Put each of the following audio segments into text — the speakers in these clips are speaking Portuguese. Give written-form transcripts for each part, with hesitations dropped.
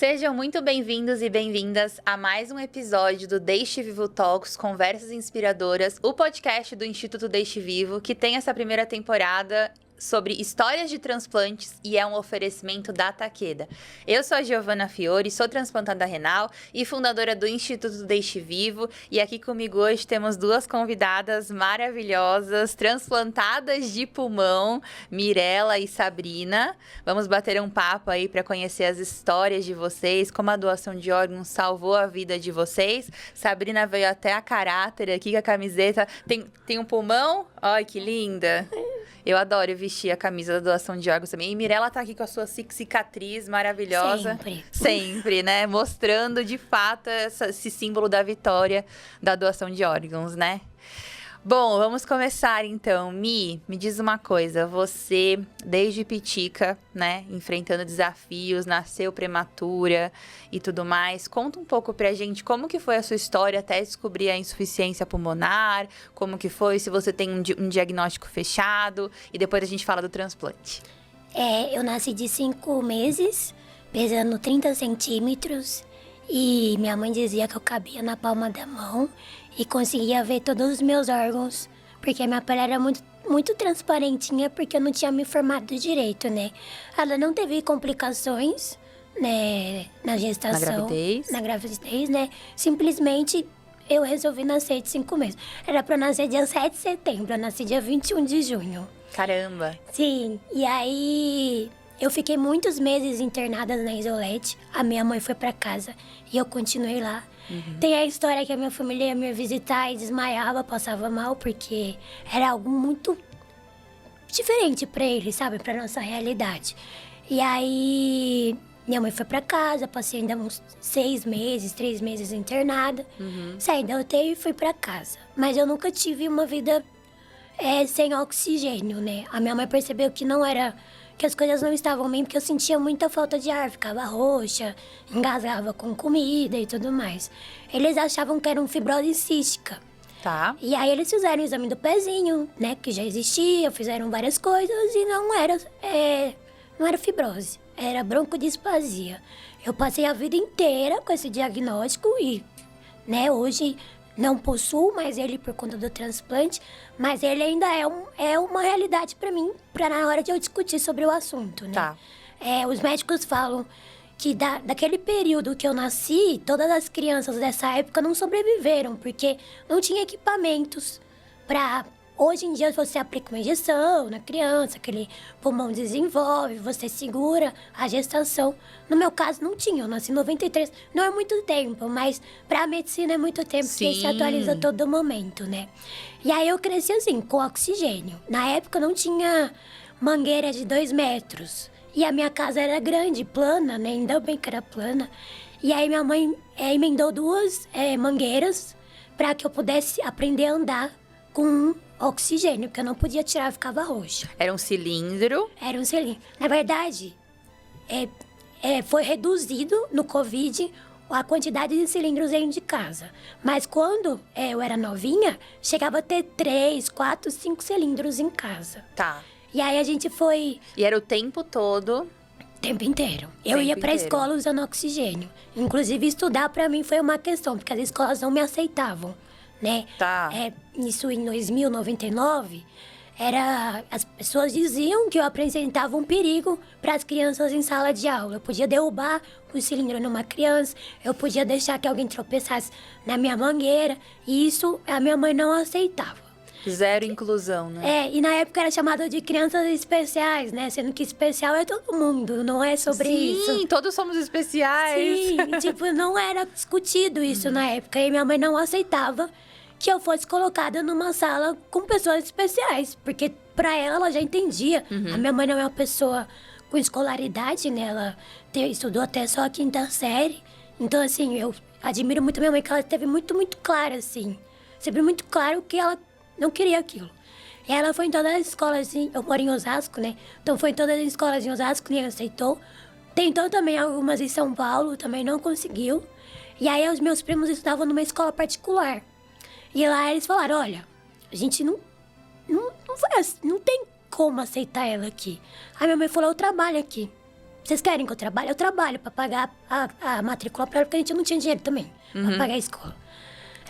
Sejam muito bem-vindos e bem-vindas a mais um episódio do Deixe Vivo Talks, Conversas Inspiradoras, o podcast do Instituto Deixe Vivo, que tem essa primeira temporada sobre histórias de transplantes e é um oferecimento da Takeda. Eu sou a Giovana Fiore, sou transplantada renal e fundadora do Instituto Deixe Vivo, e aqui comigo hoje temos duas convidadas maravilhosas, transplantadas de pulmão, Mirela e Sabrina. Vamos bater um papo aí para conhecer as histórias de vocês, como a doação de órgãos salvou a vida de vocês. Sabrina veio até a caráter aqui com a camiseta. Tem um pulmão? Ai, que linda! Eu adoro vestir a camisa da doação de órgãos também. E Mirela tá aqui com a sua cicatriz maravilhosa. Sempre, né? Mostrando, de fato, esse símbolo da vitória da doação de órgãos, né? Bom, vamos começar então. Me diz uma coisa. Você, desde pitica, né? Enfrentando desafios, nasceu prematura e tudo mais. Conta um pouco pra gente como que foi a sua história até descobrir a insuficiência pulmonar. Como que foi, se você tem um diagnóstico fechado. E depois a gente fala do transplante. Eu nasci de 5 meses, pesando 30 centímetros. E minha mãe dizia que eu cabia na palma da mão e conseguia ver todos os meus órgãos, porque minha pele era muito transparentinha, porque eu não tinha me formado direito, né? Ela não teve complicações, né, na gestação. Na gravidez, né? Simplesmente eu resolvi nascer de 5 meses. Era pra eu nascer dia 7 de setembro, eu nasci dia 21 de junho. Caramba! Sim, e aí eu fiquei muitos meses internada na Isolete. A minha mãe foi pra casa e eu continuei lá. Uhum. Tem a história que a minha família ia me visitar e desmaiava, passava mal, porque era algo muito diferente pra eles, sabe? Pra nossa realidade. E aí minha mãe foi pra casa, passei ainda uns 3 meses internada. Uhum. Saí da UTI e fui pra casa. Mas eu nunca tive uma vida sem oxigênio, né? A minha mãe percebeu que não era... que as coisas não estavam bem, porque eu sentia muita falta de ar, ficava roxa, engasgava com comida e tudo mais. Eles achavam que era uma fibrose cística. Tá. E aí eles fizeram o exame do pezinho, né, que já existia, fizeram várias coisas e não era fibrose, era broncodisplasia. Eu passei a vida inteira com esse diagnóstico e, né, hoje não possuo mais ele por conta do transplante, mas ele ainda é uma realidade pra mim, na hora de eu discutir sobre o assunto, né? Tá. Os médicos falam que daquele período que eu nasci, todas as crianças dessa época não sobreviveram, porque não tinha equipamentos pra... Hoje em dia você aplica uma injeção na criança, aquele pulmão desenvolve, você segura a gestação. No meu caso não tinha, eu nasci em 93, não é muito tempo, mas pra medicina é muito tempo, porque se atualiza todo momento, né? E aí eu cresci assim, com oxigênio. Na época não tinha mangueira de 2 metros. E a minha casa era grande, plana, né? Ainda bem que era plana. E aí minha mãe emendou 2 mangueiras pra que eu pudesse aprender a andar com oxigênio, porque eu não podia tirar, ficava roxa. Era um cilindro? Era um cilindro. Na verdade, foi reduzido no Covid a quantidade de cilindros dentro de casa. Mas quando eu era novinha, chegava a ter 3, 4, 5 cilindros em casa. Tá. E aí a gente foi... E era o tempo todo? O tempo inteiro. Eu ia pra escola usando oxigênio. Inclusive, estudar pra mim foi uma questão, porque as escolas não me aceitavam, né? Tá. Isso em 2099, as pessoas diziam que eu apresentava um perigo para as crianças em sala de aula. Eu podia derrubar o cilindro numa criança, eu podia deixar que alguém tropeçasse na minha mangueira, e isso a minha mãe não aceitava. Zero inclusão, né? E na época era chamada de crianças especiais, né? Sendo que especial é todo mundo, não é sobre isso. Sim, todos somos especiais. Sim, não era discutido isso na época, e minha mãe não aceitava que eu fosse colocada numa sala com pessoas especiais, porque pra ela já entendia. A minha mãe não é uma pessoa com escolaridade, né? Ela estudou até só a 5ª série. Então, assim, eu admiro muito a minha mãe, que ela teve muito, muito clara, assim. Sempre muito claro que ela não queria aquilo. E ela foi em todas as escolas, assim, eu moro em Osasco, né? Então foi em todas as escolas em Osasco, ninguém aceitou. Tentou também algumas em São Paulo, também não conseguiu. E aí os meus primos estudavam numa escola particular. E lá eles falaram, olha, a gente não tem como aceitar ela aqui. Aí minha mãe falou, eu trabalho aqui. vocês querem que eu trabalhe? Eu trabalho pra pagar a matrícula pra ela, porque a gente não tinha dinheiro também pra pagar a escola.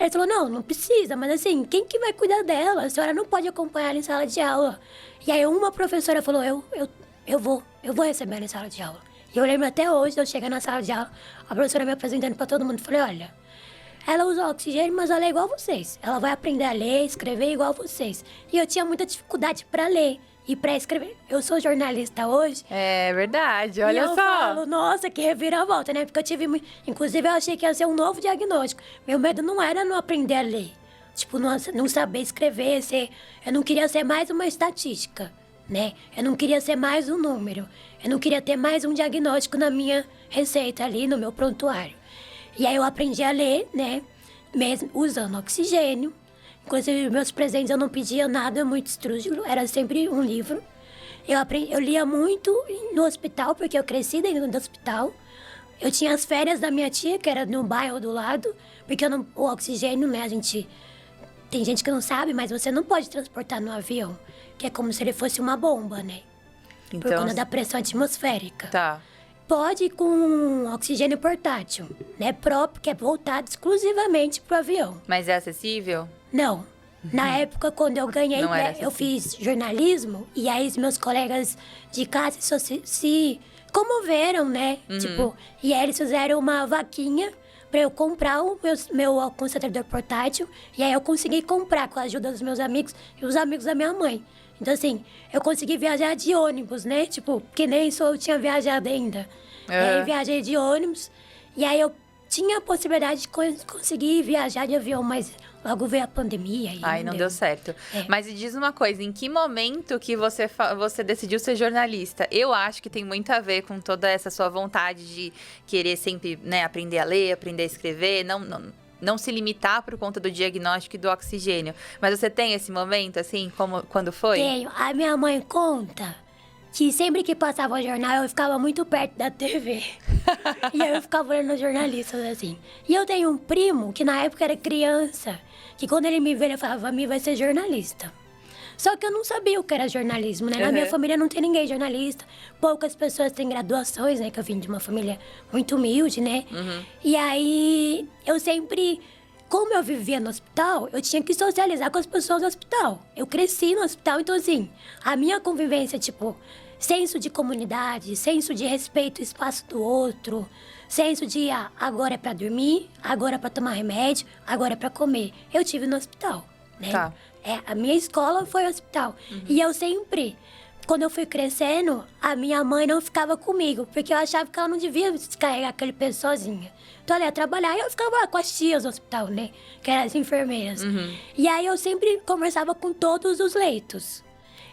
Ele falou, não precisa, mas assim, quem que vai cuidar dela? A senhora não pode acompanhar ela em sala de aula. E aí uma professora falou, eu vou receber ela em sala de aula. E eu lembro até hoje de eu chegar na sala de aula, a professora me apresentando pra todo mundo. Falei, olha, ela usa oxigênio, mas ela é igual a vocês. Ela vai aprender a ler, escrever igual a vocês. E eu tinha muita dificuldade pra ler e pra escrever. Eu sou jornalista hoje. É verdade, olha só. E eu falo, nossa, que reviravolta, né? Porque eu tive... Inclusive, eu achei que ia ser um novo diagnóstico. Meu medo não era não aprender a ler. Tipo, não saber escrever, eu não queria ser mais uma estatística, né? Eu não queria ser mais um número. Eu não queria ter mais um diagnóstico na minha receita ali, no meu prontuário. E aí eu aprendi a ler, né? Mesmo usando oxigênio. Inclusive, meus presentes eu não pedia nada muito estrúxulo, era sempre um livro. Eu lia muito no hospital, porque eu cresci dentro do hospital. Eu tinha as férias da minha tia, que era no bairro do lado, porque o oxigênio, né, tem gente que não sabe, mas você não pode transportar no avião, que é como se ele fosse uma bomba, né? Por Então, conta da pressão atmosférica. tá. Pode com oxigênio portátil, né, próprio, que é voltado exclusivamente pro avião. Mas é acessível? Não. Na época, quando eu ganhei, Não era né, eu fiz jornalismo, e aí os meus colegas de casa se comoveram, né? Tipo, e aí eles fizeram uma vaquinha pra eu comprar o meu concentrador portátil, e aí eu consegui comprar com a ajuda dos meus amigos e os amigos da minha mãe. Então, assim, eu consegui viajar de ônibus, né? Tipo, que nem eu tinha viajado ainda. E aí, viajei de ônibus. E aí, eu tinha a possibilidade de conseguir viajar de avião, mas logo veio a pandemia. E Ai, não deu certo. Mas me diz uma coisa, em que momento que você decidiu ser jornalista? Eu acho que tem muito a ver com toda essa sua vontade de querer sempre, né, aprender a ler, aprender a escrever, não se limitar por conta do diagnóstico e do oxigênio. Mas você tem esse momento, assim, quando foi? Tenho. A minha mãe conta que sempre que passava o jornal, eu ficava muito perto da TV. E aí eu ficava olhando os jornalistas, assim. E eu tenho um primo, que na época era criança, que quando ele me vê, ele falava, a mim vai ser jornalista. Só que eu não sabia o que era jornalismo, né? Na minha família não tem ninguém jornalista. Poucas pessoas têm graduações, né? Que eu vim de uma família muito humilde, né? E aí, eu sempre... Como eu vivia no hospital, eu tinha que socializar com as pessoas do hospital. Eu cresci no hospital, então assim, a minha convivência, tipo, senso de comunidade, senso de respeito ao espaço do outro, senso de, agora é pra dormir, agora é pra tomar remédio, agora é pra comer. Eu tive no hospital, né? Tá. A minha escola foi hospital. E eu sempre, quando eu fui crescendo, a minha mãe não ficava comigo, porque eu achava que ela não devia descarregar aquele peso sozinha. Então ela ia trabalhar e eu ficava lá com as tias do hospital, né? Que eram as enfermeiras. E aí eu sempre conversava com todos os leitos.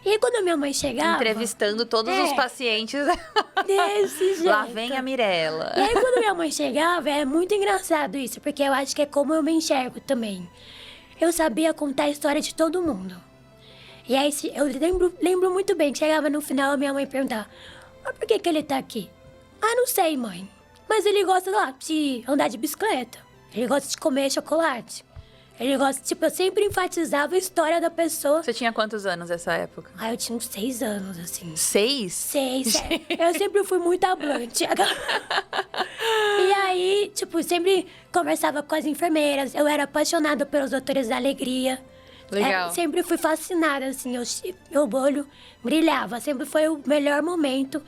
E quando a minha mãe chegava... Entrevistando todos os pacientes. Desse jeito. Lá vem a Mirella. E aí quando minha mãe chegava, é muito engraçado isso, porque eu acho que é como eu me enxergo também. Eu sabia contar a história de todo mundo. E aí eu lembro muito bem que chegava no final, a minha mãe perguntava, mas por que ele tá aqui? Ah, não sei, mãe. Mas ele gosta lá de andar de bicicleta. Ele gosta de comer chocolate. Ele gosta, tipo, eu sempre enfatizava a história da pessoa. Você tinha quantos anos nessa época? Ah, eu tinha uns 6 anos, assim. 6? 6, eu sempre fui muito hablante. E aí, tipo, sempre conversava com as enfermeiras. Eu era apaixonada pelos Doutores da Alegria. Legal. Sempre fui fascinada, assim, meu olho brilhava. Sempre foi o melhor momento.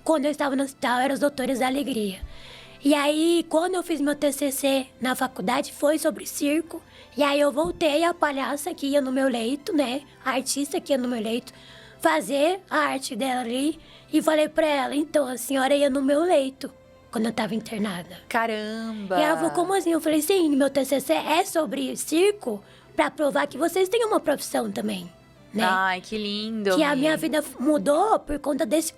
Quando eu estava no hospital, eram os Doutores da Alegria. E aí, quando eu fiz meu TCC na faculdade, foi sobre circo. E aí eu voltei a palhaça que ia no meu leito, né? A artista que ia no meu leito, fazer a arte dela ali. E falei pra ela, então, a senhora ia no meu leito, quando eu tava internada. Caramba! E ela falou, como assim? Eu falei, sim, meu TCC é sobre circo, pra provar que vocês têm uma profissão também, né? Ai, que lindo! Que a minha vida mudou por conta desse...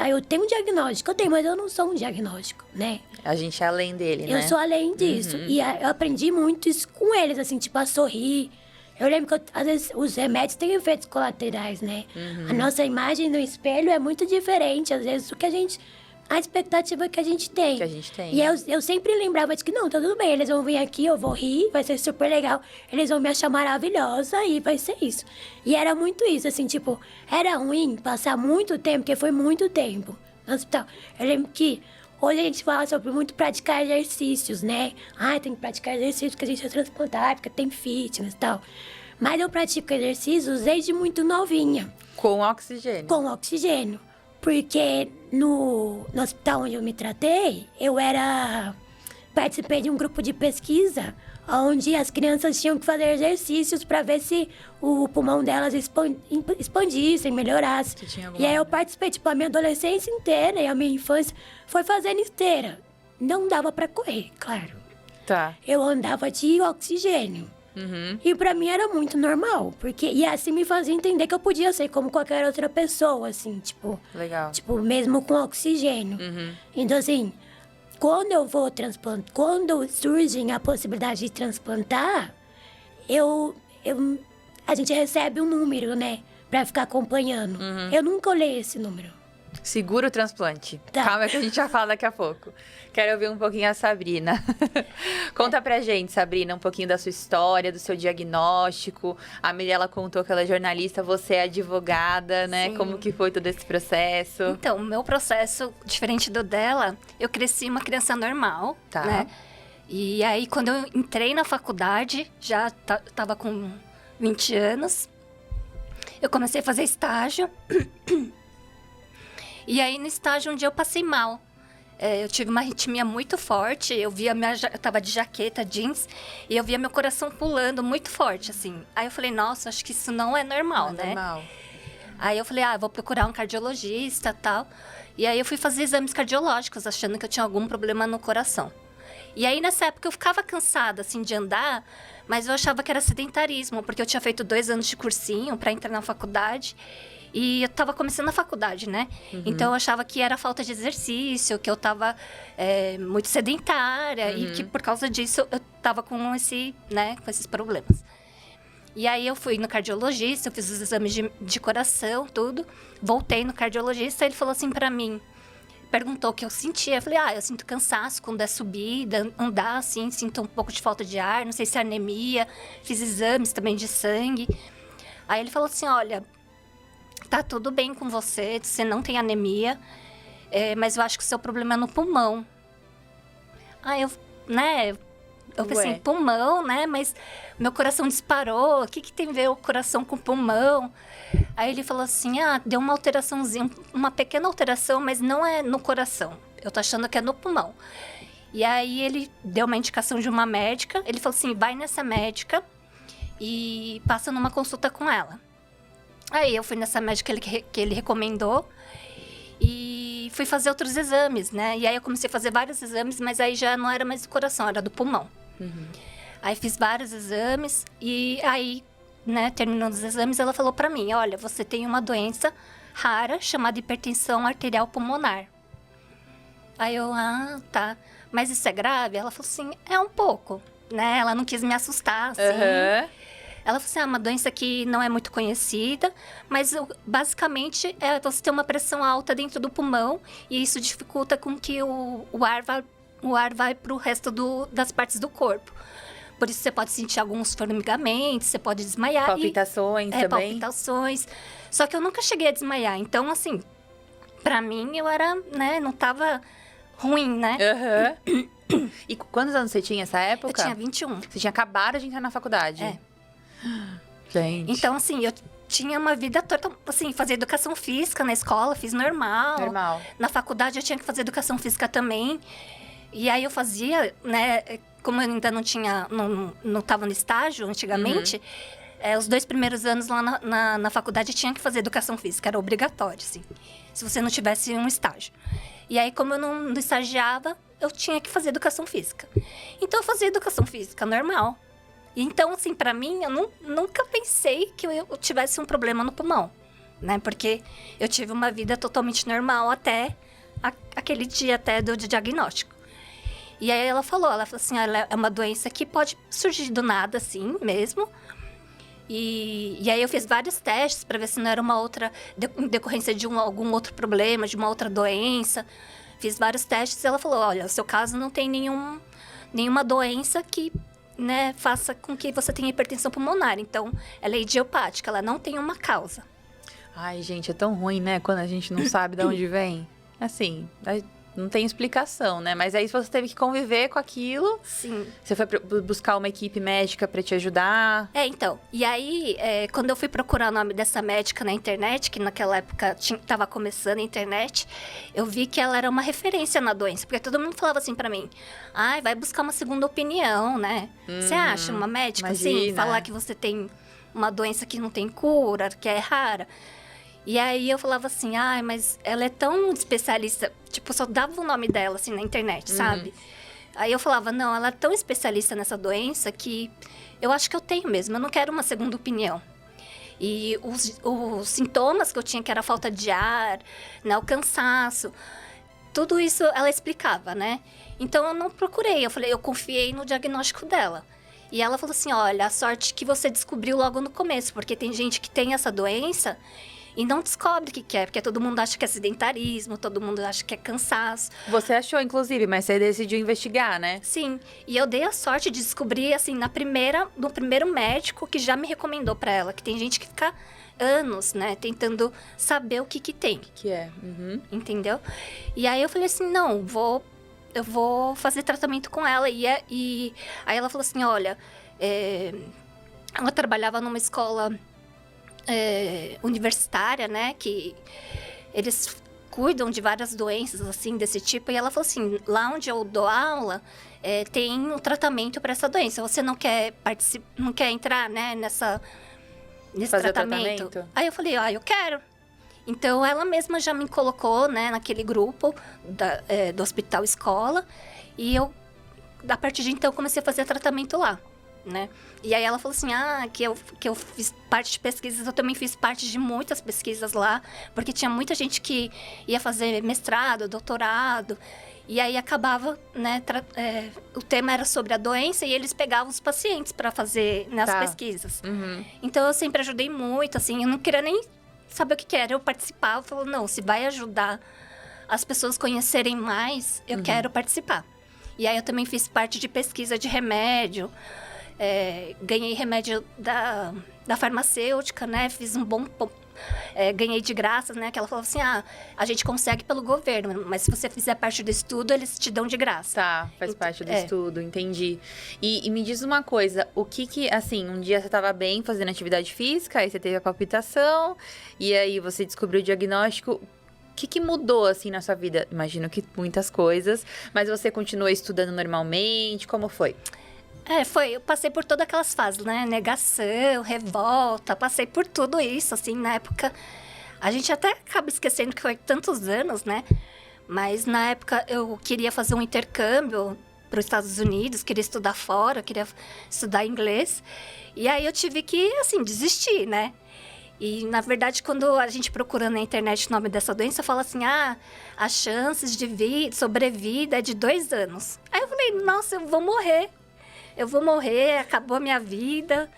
Eu tenho um diagnóstico, mas eu não sou um diagnóstico, né? A gente é além dele, né? Eu sou além disso. E eu aprendi muito isso com eles, assim, tipo, a sorrir. Eu lembro que, às vezes, os remédios têm efeitos colaterais, né? A nossa imagem no espelho é muito diferente, às vezes, do que a expectativa que a gente tem. Que a gente tem. E eu sempre lembrava de que, não, tá tudo bem, eles vão vir aqui, eu vou rir, vai ser super legal. Eles vão me achar maravilhosa e vai ser isso. E era muito isso, assim, tipo, era ruim passar muito tempo, porque foi muito tempo no hospital. Eu lembro que hoje a gente fala sobre muito praticar exercícios, né? Tem que praticar exercícios porque a gente é transplantar, porque tem fitness e tal. Mas eu pratico exercícios desde muito novinha. Com oxigênio? Com oxigênio. Porque no hospital onde eu me tratei, participei de um grupo de pesquisa onde as crianças tinham que fazer exercícios para ver se o pulmão delas expandisse, melhorasse. E aí eu participei, a minha adolescência inteira e a minha infância foi fazendo esteira. Não dava para correr, claro. Tá. Eu andava de oxigênio. E pra mim era muito normal, e assim me fazia entender que eu podia ser como qualquer outra pessoa, assim, Legal. Mesmo com oxigênio. Então, assim, quando surge a possibilidade de transplantar, a gente recebe um número, né, pra ficar acompanhando. Eu nunca olhei esse número. Segura o transplante. Tá. Calma que a gente já fala daqui a pouco. Quero ouvir um pouquinho a Sabrina. Conta pra gente, Sabrina, um pouquinho da sua história, do seu diagnóstico. A Mirella contou que ela é jornalista, você é advogada, né? Sim. Como que foi todo esse processo? Então, o meu processo, diferente do dela, eu cresci uma criança normal, Tá. né? E aí, quando eu entrei na faculdade, já tava com 20 anos, eu comecei a fazer estágio. E aí, no estágio, um dia eu passei mal. Eu tive uma arritmia muito forte, eu tava de jaqueta, jeans, e eu via meu coração pulando muito forte, assim. Aí eu falei, nossa, acho que isso não é normal, né? Normal. Aí eu falei, vou procurar um cardiologista e tal. E aí eu fui fazer exames cardiológicos, achando que eu tinha algum problema no coração. E aí, nessa época, eu ficava cansada, assim, de andar, mas eu achava que era sedentarismo, porque eu tinha feito 2 anos de cursinho para entrar na faculdade. E eu tava começando a faculdade, né? Então, eu achava que era falta de exercício, que eu tava muito sedentária e que, por causa disso, eu tava com esses problemas. E aí, eu fui no cardiologista, eu fiz os exames de coração, tudo. Voltei no cardiologista, ele falou assim pra mim, perguntou o que eu sentia. Eu falei, eu sinto cansaço quando é subida, andar assim, sinto um pouco de falta de ar, não sei se é anemia. Fiz exames também de sangue. Aí, ele falou assim, olha, tá tudo bem com você não tem anemia, mas eu acho que o seu problema é no pulmão. Aí eu pensei, pulmão, né? Mas meu coração disparou, o que tem a ver o coração com o pulmão? Aí ele falou assim, deu uma alteraçãozinha, uma pequena alteração, mas não é no coração. Eu tô achando que é no pulmão. E aí ele deu uma indicação de uma médica, ele falou assim, vai nessa médica e passa numa consulta com ela. Aí eu fui nessa médica que ele recomendou e fui fazer outros exames, né? E aí eu comecei a fazer vários exames, mas aí já não era mais do coração, era do pulmão. Aí fiz vários exames e aí, né, terminando os exames, ela falou pra mim, olha, você tem uma doença rara chamada hipertensão arterial pulmonar. Aí eu, tá, mas isso é grave? Ela falou assim, é um pouco, né? Ela não quis me assustar, assim. Ela falou assim, é uma doença que não é muito conhecida, mas basicamente você tem uma pressão alta dentro do pulmão e isso dificulta com que o ar vai para o resto das partes do corpo. Por isso você pode sentir alguns formigamentos, você pode desmaiar. Palpitações também? Palpitações. Só que eu nunca cheguei a desmaiar. Então, assim, pra mim eu era, né, não tava ruim, né? E quantos anos você tinha nessa época? Eu tinha 21. Você tinha acabado de entrar na faculdade? Gente. Então, assim, eu tinha uma vida toda, assim, fazia educação física na escola, fiz normal. Na faculdade eu tinha que fazer educação física também. E aí eu fazia, né, como eu ainda não tava no estágio antigamente, os 2 primeiros anos lá na faculdade tinha que fazer educação física, era obrigatório, assim, se você não tivesse um estágio. E aí, como eu não estagiava, eu tinha que fazer educação física. Então, eu fazia educação física normal. Então, assim, pra mim, eu nunca pensei que eu tivesse um problema no pulmão, né? Porque eu tive uma vida totalmente normal até aquele dia até do diagnóstico. E aí ela falou assim, ela é uma doença que pode surgir do nada, assim, mesmo. E aí eu fiz vários testes para ver se não era uma outra decorrência de algum outro problema, de uma outra doença. Fiz vários testes e ela falou, olha, o seu caso não tem nenhuma doença que, né, faça com que você tenha hipertensão pulmonar. Então, ela é idiopática, ela não tem uma causa. Ai, gente, é tão ruim, né? Quando a gente não sabe de onde vem. assim, não tem explicação, né? Mas aí você teve que conviver com aquilo. Sim. Você foi buscar uma equipe médica pra te ajudar. Então. E aí, quando eu fui procurar o nome dessa médica na internet, que naquela época tava começando a internet, eu vi que ela era uma referência na doença. Porque todo mundo falava assim pra mim, ai, vai buscar uma segunda opinião, né? Você acha uma médica, assim, imagina. falar que você tem uma doença que não tem cura, que é rara? E aí eu falava assim, ai, mas ela é tão especialista, tipo, só dava o nome dela, assim, na internet, sabe? Aí eu falava, não, ela é tão especialista nessa doença que eu acho que eu tenho mesmo, eu não quero uma segunda opinião. E os sintomas que eu tinha, que era a falta de ar, né, o cansaço, tudo isso ela explicava, né? Então eu não procurei, eu confiei no diagnóstico dela. E ela falou assim, olha, a sorte que você descobriu logo no começo, porque tem gente que tem essa doença e não descobre o que é, porque todo mundo acha que é sedentarismo, todo mundo acha que é cansaço. Você achou, inclusive, mas você decidiu investigar, né? Sim, e eu dei a sorte de descobrir, assim, no primeiro médico que já me recomendou pra ela, que tem gente que fica anos, né, tentando saber o que tem. Que é? Uhum. Entendeu? E aí eu falei assim, não, eu vou fazer tratamento com ela. E aí ela falou assim, olha, ela trabalhava numa escola universitária, né, que eles cuidam de várias doenças, assim, desse tipo. E ela falou assim, lá onde eu dou aula, tem um tratamento para essa doença. Você não quer não quer entrar, né, nesse Fazer tratamento? Aí eu falei, eu quero. Então, ela mesma já me colocou, né, naquele grupo do hospital escola. E eu, a partir de então, comecei a fazer tratamento lá, né? E aí ela falou assim, que eu fiz parte de pesquisas. Eu também fiz parte de muitas pesquisas lá, porque tinha muita gente que ia fazer mestrado, doutorado. E aí acabava, né, o tema era sobre a doença e eles pegavam os pacientes para fazer nas pesquisas. Uhum. Então, eu sempre ajudei muito, assim, eu não queria nem saber o que era. Eu participava, eu falava, não, se vai ajudar as pessoas conhecerem mais, eu quero participar. E aí eu também fiz parte de pesquisa de remédio, ganhei remédio da farmacêutica, né? Fiz um bom... ganhei de graça, né? Que ela falou assim, a gente consegue pelo governo, mas se você fizer parte do estudo, eles te dão de graça. Tá, faz parte do estudo, entendi. E me diz uma coisa, o que, assim, um dia você tava bem fazendo atividade física, aí você teve a palpitação, e aí você descobriu o diagnóstico. O que mudou, assim, na sua vida? Imagino que muitas coisas, mas você continuou estudando normalmente, como foi? Eu passei por todas aquelas fases, né? Negação, revolta, passei por tudo isso, assim, na época. A gente até acaba esquecendo que foi tantos anos, né? Mas na época eu queria fazer um intercâmbio para os Estados Unidos, queria estudar fora, queria estudar inglês. E aí eu tive que, assim, desistir, né? E, na verdade, quando a gente procura na internet o nome dessa doença, fala assim, as chances de sobrevida é de 2 anos. Aí eu falei, nossa, eu vou morrer, acabou a minha vida.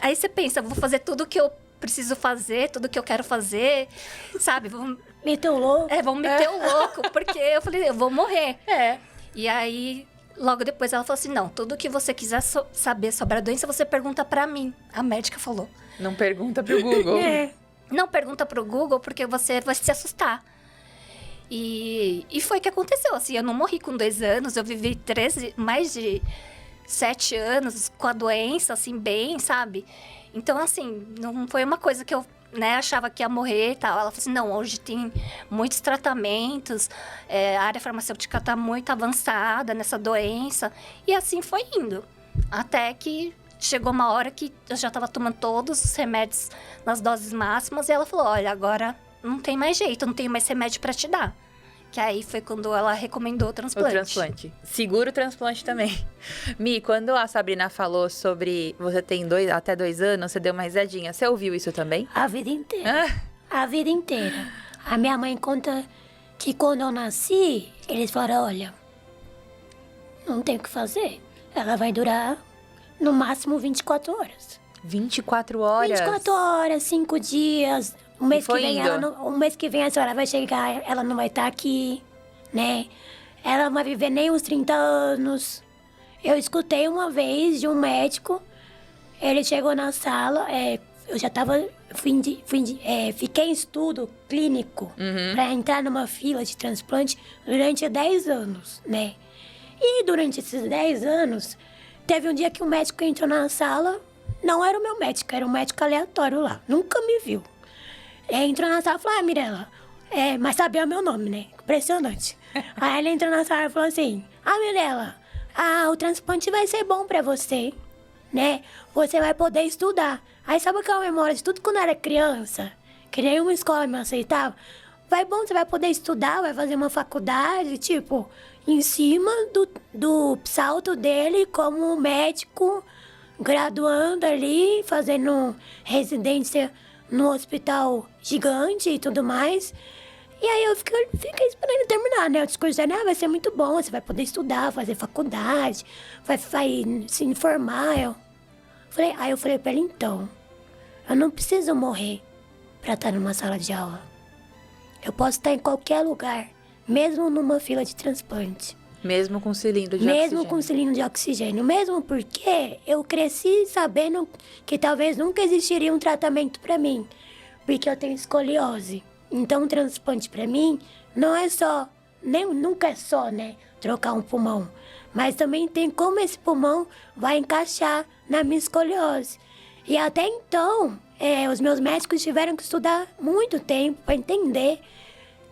Aí você pensa, vou fazer tudo o que eu preciso fazer, tudo o que eu quero fazer, sabe? Meter o louco. Vamos meter o louco, porque eu falei, eu vou morrer. E aí, logo depois ela falou assim, não, tudo que você quiser saber sobre a doença, você pergunta pra mim. A médica falou. Não pergunta pro Google. Não pergunta pro Google, porque você vai se assustar. E foi o que aconteceu, assim, eu não morri com 2 anos, eu vivi mais de 7 anos com a doença, assim, bem, sabe? Então, assim, não foi uma coisa que eu, né, achava que ia morrer e tal. Ela falou assim, não, hoje tem muitos tratamentos, a área farmacêutica tá muito avançada nessa doença. E assim foi indo. Até que chegou uma hora que eu já estava tomando todos os remédios nas doses máximas. E ela falou, olha, agora não tem mais jeito, não tenho mais remédio para te dar. Que aí foi quando ela recomendou o transplante. O transplante. Segura o transplante também. Mi, quando a Sabrina falou sobre você tem até 2 anos, você deu uma risadinha. Você ouviu isso também? A vida inteira. A vida inteira. A minha mãe conta que quando eu nasci, eles falaram, olha, não tem o que fazer. Ela vai durar, no máximo, 24 horas. 24 horas? 24 horas, 5 dias... Um mês que vem a senhora vai chegar, ela não vai estar aqui, né? Ela não vai viver nem uns 30 anos. Eu escutei uma vez de um médico, ele chegou na sala, eu já tava... Fiquei em estudo clínico pra entrar numa fila de transplante durante 10 anos, né? E durante esses 10 anos, teve um dia que o médico entrou na sala, não era o meu médico, era um médico aleatório lá, nunca me viu. Entrou na sala e falou, Mirella, mas sabia meu nome, né? Impressionante. Aí ele entrou na sala e falou assim, Mirella, o transplante vai ser bom pra você, né? Você vai poder estudar. Aí sabe aquela memória de tudo quando eu era criança? Que nenhuma escola me aceitava? Vai bom, você vai poder estudar, vai fazer uma faculdade, tipo, em cima do salto dele como médico, graduando ali, fazendo residência no hospital gigante e tudo mais. E aí eu fiquei esperando ele terminar, né? O discurso dele, vai ser muito bom, você vai poder estudar, fazer faculdade, vai se informar. Aí eu falei pra ele, então, eu não preciso morrer pra estar numa sala de aula. Eu posso estar em qualquer lugar, mesmo numa fila de transplante. Mesmo com cilindro de oxigênio. Mesmo com cilindro de oxigênio. Mesmo porque eu cresci sabendo que talvez nunca existiria um tratamento pra mim. Porque eu tenho escoliose. Então, um transplante pra mim não é só, nunca é só, né, trocar um pulmão. Mas também tem como esse pulmão vai encaixar na minha escoliose. E até então, os meus médicos tiveram que estudar muito tempo para entender,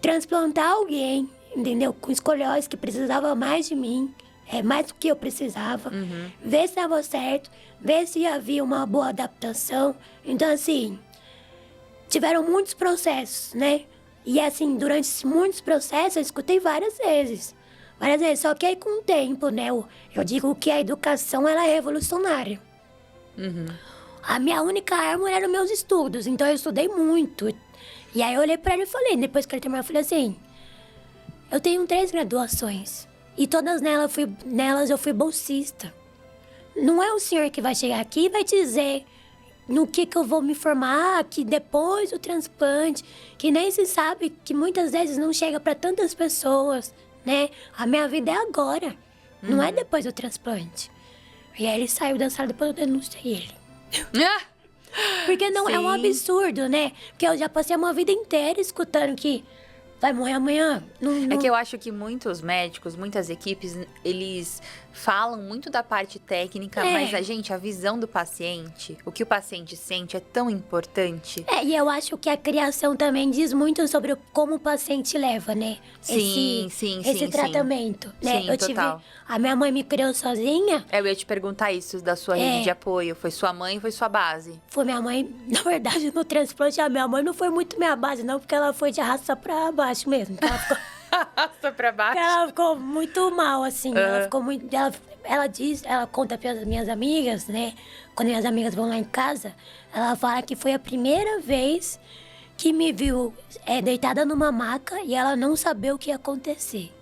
transplantar alguém, entendeu? Com escoliose que precisava mais de mim, mais do que eu precisava. Ver se estava certo, ver se havia uma boa adaptação. Então, assim, tiveram muitos processos, né? E, assim, durante muitos processos, eu escutei várias vezes. Só que aí, com o tempo, né? Eu digo que a educação, ela é revolucionária. A minha única arma eram meus estudos, então eu estudei muito. E aí eu olhei pra ele e falei, depois que ele terminou, eu falei assim, eu tenho 3 graduações. E todas nelas eu fui bolsista. Não é o senhor que vai chegar aqui e vai dizer no que eu vou me formar, que depois do transplante, que nem se sabe, que muitas vezes não chega pra tantas pessoas, né? A minha vida é agora, não é depois do transplante. E aí ele saiu da sala, depois eu denunciei ele. Porque não é um absurdo, né? Porque eu já passei uma vida inteira escutando que vai morrer amanhã. É que eu acho que muitos médicos, muitas equipes, eles falam muito da parte técnica, mas a visão do paciente, o que o paciente sente é tão importante. E eu acho que a criação também diz muito sobre como o paciente leva, né? Esse tratamento, né? Sim, total. A minha mãe me criou sozinha. Eu ia te perguntar isso da sua rede de apoio. Foi sua mãe, foi sua base? Foi minha mãe. Na verdade, no transplante, a minha mãe não foi muito minha base, não, porque ela foi de arrasta pra baixo mesmo. Ela ficou... Arrasta pra baixo? Ela ficou muito mal, assim. Ela ficou muito... Ela conta para as minhas amigas, né? Quando minhas amigas vão lá em casa, ela fala que foi a primeira vez que me viu deitada numa maca e ela não sabia o que ia acontecer.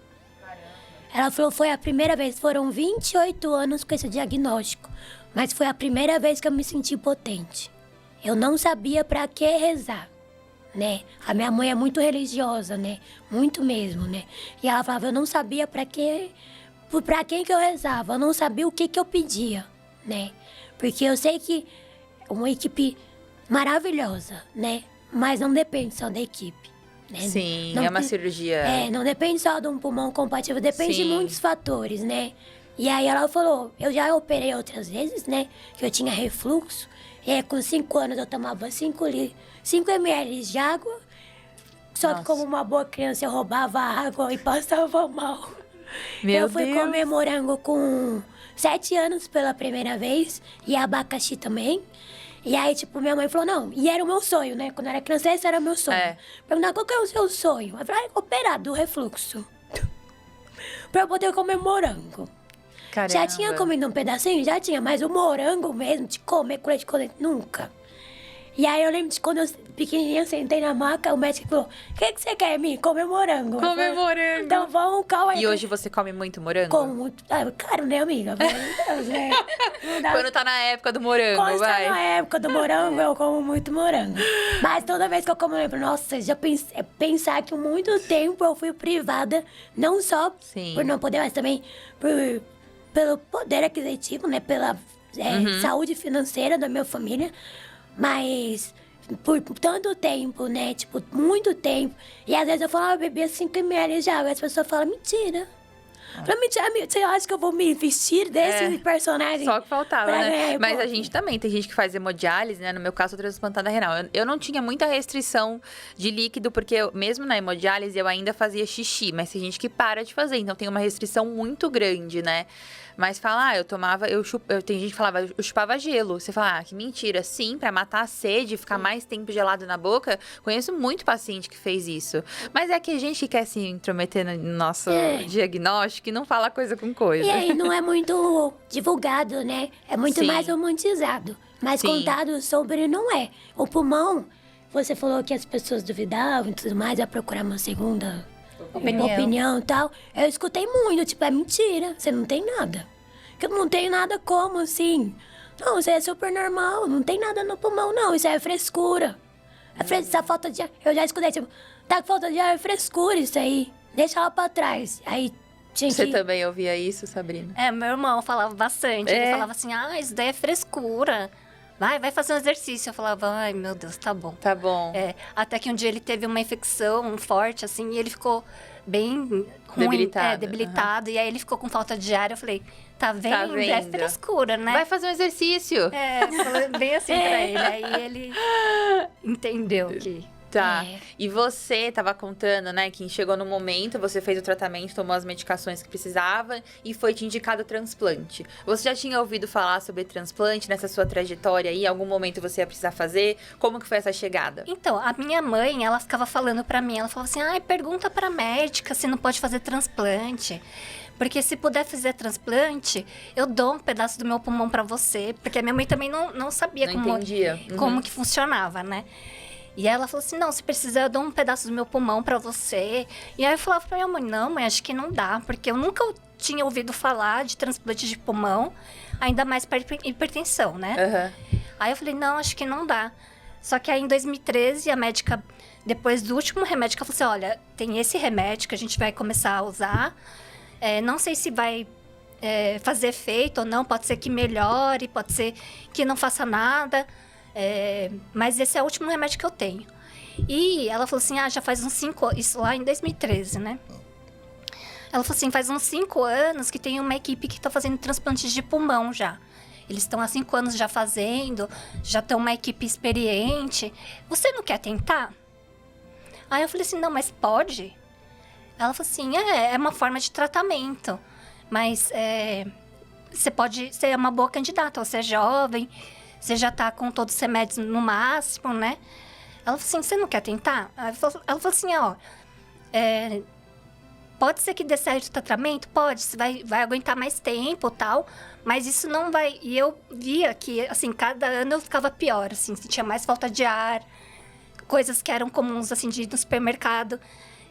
Ela falou, foi a primeira vez, foram 28 anos com esse diagnóstico, mas foi a primeira vez que eu me senti potente. Eu não sabia para que rezar, né? A minha mãe é muito religiosa, né? Muito mesmo, né? E ela falava, eu não sabia para quem que eu rezava, eu não sabia o que eu pedia, né? Porque eu sei que é uma equipe maravilhosa, né? Mas não depende só da equipe. Né? Sim, é uma cirurgia. Não depende só de um pulmão compatível, depende de muitos fatores, né? E aí ela falou, eu já operei outras vezes, né? Que eu tinha refluxo. E aí com 5 anos eu tomava 5 ml de água. Só que como uma boa criança eu roubava água e passava mal. Eu fui comer morango com 7 anos pela primeira vez. E abacaxi também. E aí, tipo, minha mãe falou, não, e era o meu sonho, né? Quando eu era criança, esse era o meu sonho. Perguntar qual que é o seu sonho? Eu falei, operar do refluxo. Pra eu poder comer morango. Caramba. Já tinha comido um pedacinho? Já tinha, mas o morango mesmo, de comer com leite condensado, nunca. E aí eu lembro de quando eu pequenininha, sentei na maca, o médico falou, o que você quer, mim? Comer morango. Comer morango. Então vamos, calma aí. E hoje você come muito morango? Como muito. Caro, né, amiga? Meu Deus, né? Quando tá na época do morango, Quando tá na época do morango, eu como muito morango. Mas toda vez que eu como, eu lembro, nossa, já pensar que muito tempo eu fui privada, não só por não poder, mas também pelo poder aquisitivo, né? Pela saúde financeira da minha família. Mas por tanto tempo, né? Tipo, muito tempo. E às vezes eu falo, beber 5 ml de água. E as pessoas falam, mentira. Pra mentira, você acha que eu vou me vestir desse personagem? Só que faltava, pra né? ganhar Mas a Ibope? gente também, tem gente que faz hemodiálise, né? No meu caso, eu transplantada renal. Eu não tinha muita restrição de líquido, porque mesmo na hemodiálise eu ainda fazia xixi, mas tem gente que para de fazer, então tem uma restrição muito grande, né? Mas fala, eu tomava, tem gente que falava, eu chupava gelo. Você fala, que mentira. Sim, pra matar a sede, ficar mais tempo gelado na boca. Conheço muito paciente que fez isso. Mas é que a gente quer se intrometer no nosso diagnóstico e não fala coisa com coisa. E aí não é muito divulgado, né? É muito Sim. mais romantizado. Mas Sim. contado sobre não é. O pulmão, você falou que as pessoas duvidavam e tudo mais, a procurar uma segunda opinião e tal. Eu escutei muito, tipo, é mentira, você não tem nada. Que eu não tenho nada como, assim. Não, isso aí é super normal, não tem nada no pulmão, não, isso aí é frescura. Essa falta de ar, eu já escutei, tipo, tá com falta de ar, é frescura isso aí. Deixa ela pra trás. Aí tinha Você que... também ouvia isso, Sabrina? Meu irmão falava bastante. É. Ele falava assim, isso daí é frescura. Vai fazer um exercício. Eu falava, ai, meu Deus, tá bom. Tá bom. Até que um dia ele teve uma infecção forte, assim, e ele ficou bem ruim, Debilitado, debilitado. E aí ele ficou com falta de ar. Eu falei, tá vendo? É vendo? frescura, né? Vai fazer um exercício. Eu falei bem assim pra ele. Aí ele entendeu que... Tá. É. E você tava contando, né, que chegou no momento, você fez o tratamento, tomou as medicações que precisava e foi te indicado o transplante. Você já tinha ouvido falar sobre transplante nessa sua trajetória aí? Em algum momento você ia precisar fazer? Como que foi essa chegada? Então, a minha mãe, ela ficava falando pra mim, ela falava assim, pergunta pra médica se não pode fazer transplante. Porque se puder fazer transplante, eu dou um pedaço do meu pulmão pra você. Porque a minha mãe também não sabia Não entendia. como que funcionava, né? E ela falou assim, não, se precisar eu dou um pedaço do meu pulmão pra você. E aí eu falava pra minha mãe, não, mãe, acho que não dá. Porque eu nunca tinha ouvido falar de transplante de pulmão, ainda mais para hipertensão, né? Aham. Aí eu falei, não, acho que não dá. Só que aí em 2013, a médica, depois do último remédio, ela falou assim, olha, tem esse remédio que a gente vai começar a usar. Não sei se vai fazer efeito ou não, pode ser que melhore, pode ser que não faça nada. Mas esse é o último remédio que eu tenho. E ela falou assim, já faz uns 5 anos, isso lá em 2013, né? Ela falou assim, faz uns 5 anos que tem uma equipe que está fazendo transplantes de pulmão já. Eles estão há 5 anos já fazendo, já estão uma equipe experiente. Você não quer tentar? Aí eu falei assim, não, mas pode? Ela falou assim, é uma forma de tratamento, mas você pode ser uma boa candidata, você é jovem, você já tá com todos os remédios no máximo, né? Ela falou assim, você não quer tentar? Ela falou assim, pode ser que dê certo o tratamento? Pode, você vai aguentar mais tempo e tal, mas isso não vai... E eu via que, assim, cada ano eu ficava pior, assim, sentia mais falta de ar, coisas que eram comuns, assim, de ir no supermercado.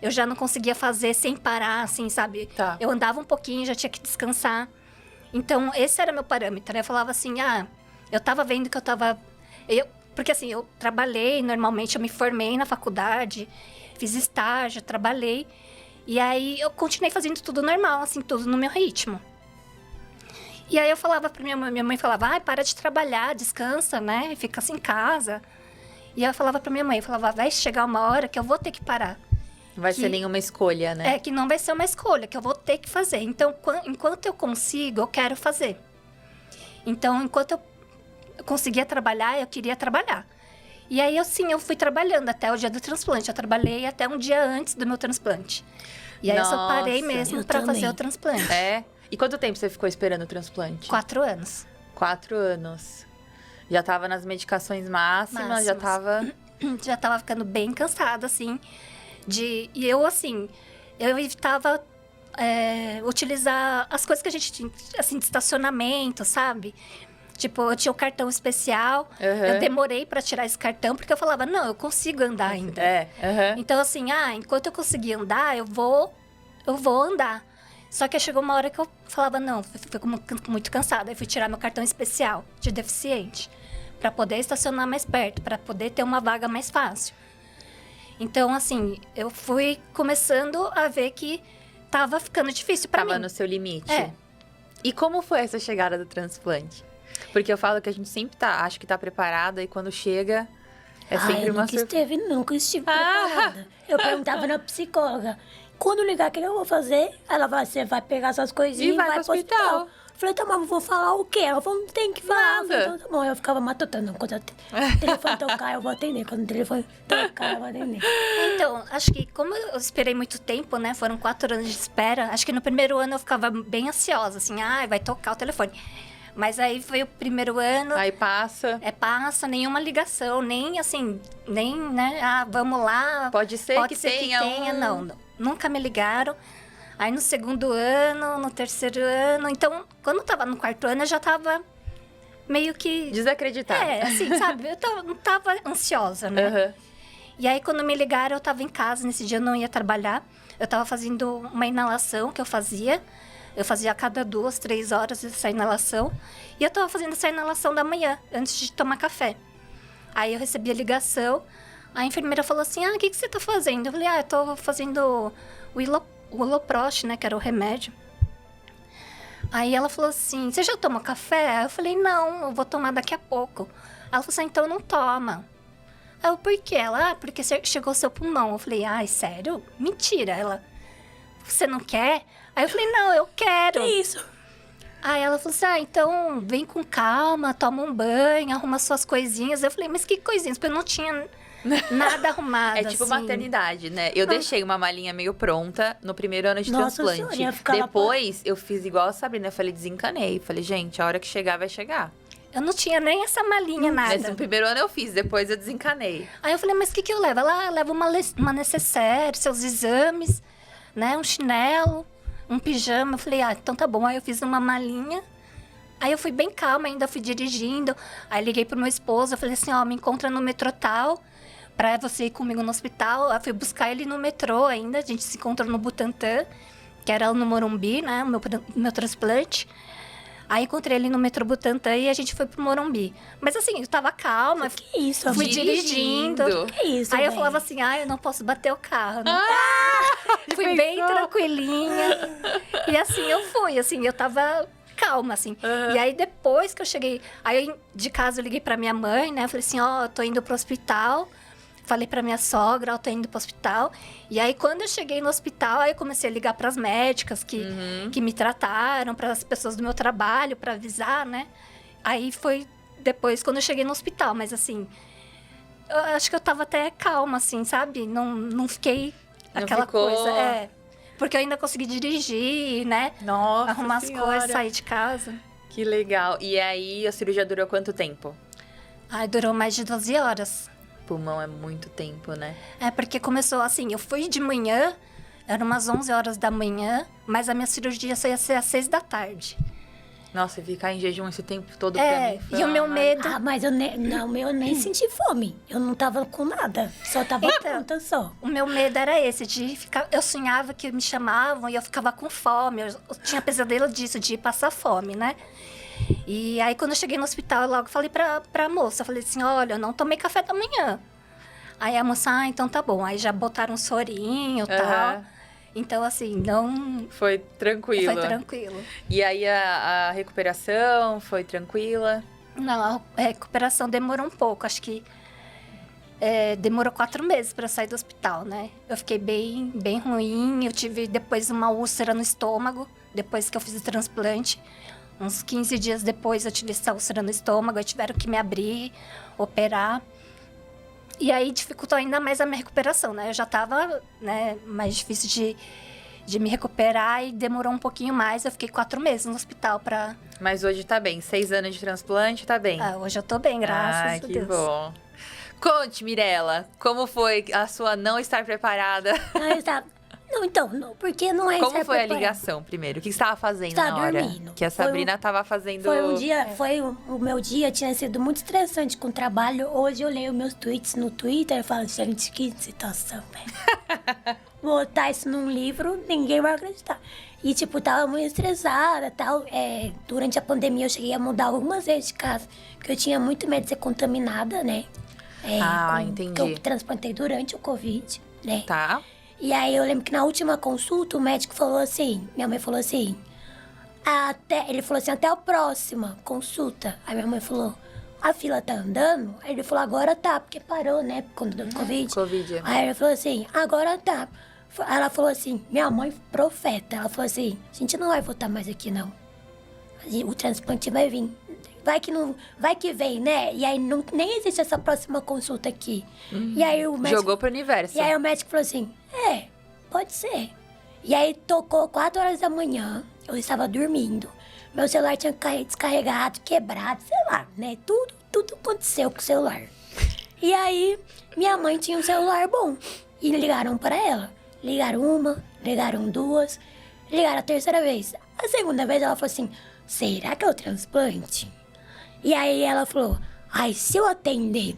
Eu já não conseguia fazer sem parar, assim, sabe? Tá. Eu andava um pouquinho, já tinha que descansar. Então, esse era meu parâmetro. Eu falava assim, eu tava vendo que eu tava... Porque, assim, eu trabalhei normalmente, eu me formei na faculdade, fiz estágio, trabalhei. E aí, eu continuei fazendo tudo normal, assim, tudo no meu ritmo. E aí, eu falava pra minha mãe falava, para de trabalhar, descansa, né? Fica assim em casa. E eu falava pra minha mãe, vai chegar uma hora que eu vou ter que parar. Não vai ser nenhuma escolha, né? Que não vai ser uma escolha, que eu vou ter que fazer. Então, enquanto eu consigo, eu quero fazer. Então, enquanto eu conseguia trabalhar, eu queria trabalhar. E aí, eu fui trabalhando até o dia do transplante. Eu trabalhei até um dia antes do meu transplante. E aí, eu só parei Nossa, mesmo eu pra também. fazer o transplante. E quanto tempo você ficou esperando o transplante? 4 anos. 4 anos. Já tava nas medicações máximas, já tava... Já tava ficando bem cansada, assim. E eu, assim, eu evitava utilizar as coisas que a gente tinha, assim, de estacionamento, sabe? Tipo, eu tinha o cartão especial, eu demorei pra tirar esse cartão, porque eu falava, não, eu consigo andar ainda. Então, assim, enquanto eu conseguir andar, eu vou andar. Só que chegou uma hora que eu falava, não, fico muito cansada. Aí fui tirar meu cartão especial de deficiente, pra poder estacionar mais perto, pra poder ter uma vaga mais fácil. Então, assim, eu fui começando a ver que tava ficando difícil pra mim. Tava no seu limite. É. E como foi essa chegada do transplante? Porque eu falo que a gente sempre acho que tá preparada e quando chega, é sempre eu uma nunca estive preparada. Eu perguntava na psicóloga, quando ligar, o que eu vou fazer? Ela vai, você vai pegar suas coisinhas E vai pro hospital. Eu falei, tá, mas vou falar o quê? Ela falou, não tem que falar. Eu falei, então, tá bom. Eu ficava matutando. Quando o telefone tocar, eu vou atender. Quando o telefone tocar, eu vou atender. Então, acho que como eu esperei muito tempo, né? Foram 4 anos de espera. Acho que no primeiro ano eu ficava bem ansiosa, assim, vai tocar o telefone. Mas aí foi o primeiro ano. Aí passa. Passa, nenhuma ligação, nem assim, nem, né? Vamos lá. Pode ser que tenha. Não, nunca me ligaram. Aí no segundo ano, no terceiro ano. Então, quando eu tava no 4º ano, eu já tava meio que... Desacreditada. Assim, sabe? Não tava ansiosa, né? Uhum. E aí, quando me ligaram, eu tava em casa. Nesse dia, eu não ia trabalhar. Eu tava fazendo uma inalação que eu fazia. Eu fazia a cada 2, 3 horas essa inalação. E eu tava fazendo essa inalação da manhã, antes de tomar café. Aí, eu recebi a ligação. A enfermeira falou assim, o que você tá fazendo? Eu falei, eu tô fazendo o Iloprost, né, que era o remédio. Aí ela falou assim, você já tomou café? Aí eu falei, não, eu vou tomar daqui a pouco. Ela falou assim, então não toma. Aí eu, por quê? Ela, porque chegou ao seu pulmão. Eu falei, sério? Mentira. Ela, você não quer? Aí eu falei, não, eu quero. Que isso? Aí ela falou assim, então vem com calma, toma um banho, arruma suas coisinhas. Eu falei, mas que coisinhas? Porque eu não tinha... nada arrumado, É tipo assim. maternidade, né? Eu deixei uma malinha meio pronta no primeiro ano de Nossa transplante. Senhora, ia ficar lá Depois, eu fiz igual a Sabrina. Eu falei, desencanei. Falei, gente, a hora que chegar, vai chegar. Eu não tinha nem essa malinha, nada. Mas no primeiro ano eu fiz, depois eu desencanei. Aí eu falei, mas o que eu levo? Ela leva uma necessaire, seus exames, né? Um chinelo, um pijama. Eu falei, então tá bom. Aí eu fiz uma malinha. Aí eu fui bem calma, ainda fui dirigindo. Aí liguei pro meu esposo, eu falei assim, me encontra no metrô tal, pra você ir comigo no hospital. Aí fui buscar ele no metrô ainda, a gente se encontrou no Butantã, que era no Morumbi, né, o meu transplante. Aí encontrei ele no metrô Butantã e a gente foi pro Morumbi. Mas assim, eu tava calma, Que isso, fui amiga? dirigindo. Que isso, Aí eu véi? falava assim, eu não posso bater o carro. Né? Fui pensou? bem tranquilinha. E assim, eu fui, assim, eu tava calma, assim. E aí, depois que eu cheguei... Aí, de casa, eu liguei pra minha mãe, né? Eu falei assim, eu tô indo pro hospital. Falei pra minha sogra, eu tô indo pro hospital. E aí, quando eu cheguei no hospital, aí eu comecei a ligar pras médicas que me trataram, pras pessoas do meu trabalho, pra avisar, né? Aí, foi depois, quando eu cheguei no hospital. Mas, assim, eu acho que eu tava até calma, assim, sabe? Não fiquei Não aquela ficou... coisa. Porque eu ainda consegui dirigir, né? Nossa Arrumar as Senhora. coisas, sair de casa. Que legal. E aí, a cirurgia durou quanto tempo? Durou mais de 12 horas. Pulmão é muito tempo, né? Porque começou assim, eu fui de manhã, eram umas 11 horas da manhã, mas a minha cirurgia só ia ser às 6 da tarde. Nossa, ficar em jejum esse tempo todo pra mim foi e o meu uma- medo... Mas eu nem senti fome. Eu não tava com nada. Só tava pronta só. O meu medo era esse, de ficar... Eu sonhava que me chamavam e eu ficava com fome. Eu tinha pesadelo disso, de passar fome, né? E aí, quando eu cheguei no hospital, eu logo falei pra moça. Eu falei assim, olha, eu não tomei café da manhã. Aí a moça, então tá bom. Aí já botaram um sorinho e tal. Então, assim, não... Foi tranquilo. Foi tranquilo. E aí, a recuperação foi tranquila? Não, a recuperação demorou um pouco. Acho que demorou 4 meses para sair do hospital, né? Eu fiquei bem ruim. Eu tive depois uma úlcera no estômago, depois que eu fiz o transplante. Uns 15 dias depois eu tive essa úlcera no estômago. Aí tiveram que me abrir, operar. E aí dificultou ainda mais a minha recuperação, né? Eu já estava, né, mais difícil de me recuperar e demorou um pouquinho mais. Eu fiquei 4 meses no hospital para... Mas hoje tá bem. 6 anos de transplante, tá bem. hoje eu tô bem, graças Ai, a que Deus. bom. Conte, Mirella, como foi a sua não estar preparada? Não, então, não, porque não é Como estar foi a preparada. ligação primeiro? O que você estava fazendo Estava na hora? dormindo. Que a Foi Sabrina estava fazendo... O meu dia tinha sido muito estressante com o trabalho. Hoje eu leio meus tweets no Twitter e falo, gente, que situação, velho. Vou botar isso num livro, ninguém vai acreditar. E, tipo, tava muito estressada e tal. Durante a pandemia eu cheguei a mudar algumas vezes de casa, porque eu tinha muito medo de ser contaminada, né? Entendi. Que eu transplantei durante o Covid, né? Tá. E aí eu lembro que na última consulta o médico falou assim, minha mãe falou assim, Ele falou assim, até a próxima consulta. Aí minha mãe falou, a fila tá andando? Aí ele falou, agora tá, porque parou, né, quando deu Covid. Covid. Aí ele falou assim, agora tá. Ela falou assim, minha mãe profeta, ela falou assim, a gente não vai voltar mais aqui, não. O transplante vai vir. Vai que não, vai que vem, né? E aí nem existe essa próxima consulta aqui. E aí o médico... Jogou pro universo. E aí o médico falou assim, pode ser. E aí tocou 4 horas da manhã, eu estava dormindo. Meu celular tinha descarregado, quebrado, sei lá, né? Tudo aconteceu com o celular. E aí, minha mãe tinha um celular bom. E ligaram para ela. Ligaram uma, ligaram 2, ligaram a terceira vez. A segunda vez ela falou assim, será que é o transplante? E aí ela falou, se eu atender,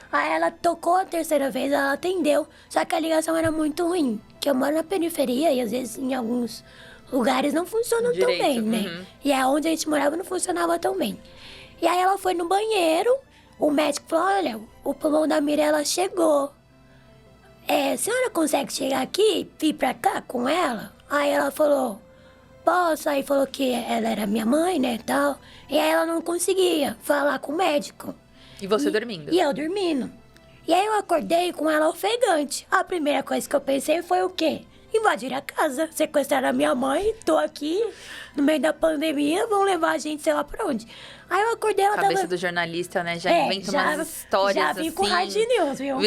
Aí ela tocou a terceira vez, ela atendeu. Só que a ligação era muito ruim. Porque eu moro na periferia e às vezes em alguns lugares não funcionam tão bem, né? E é onde a gente morava não funcionava tão bem. E aí ela foi no banheiro, o médico falou, olha, o pulmão da Mirella chegou. A senhora consegue chegar aqui e vir pra cá com ela? Aí ela falou, posso. Aí falou que ela era minha mãe, né, tal. E aí ela não conseguia falar com o médico. E você dormindo? E eu dormindo. E aí eu acordei com ela ofegante. A primeira coisa que eu pensei foi o quê? Invadir a casa, sequestraram a minha mãe, tô aqui, no meio da pandemia, vão levar a gente sei lá pra onde. Aí eu acordei, ela Cabeça tava... do jornalista, né? Já inventa umas histórias Já vim assim. com hard news, viu?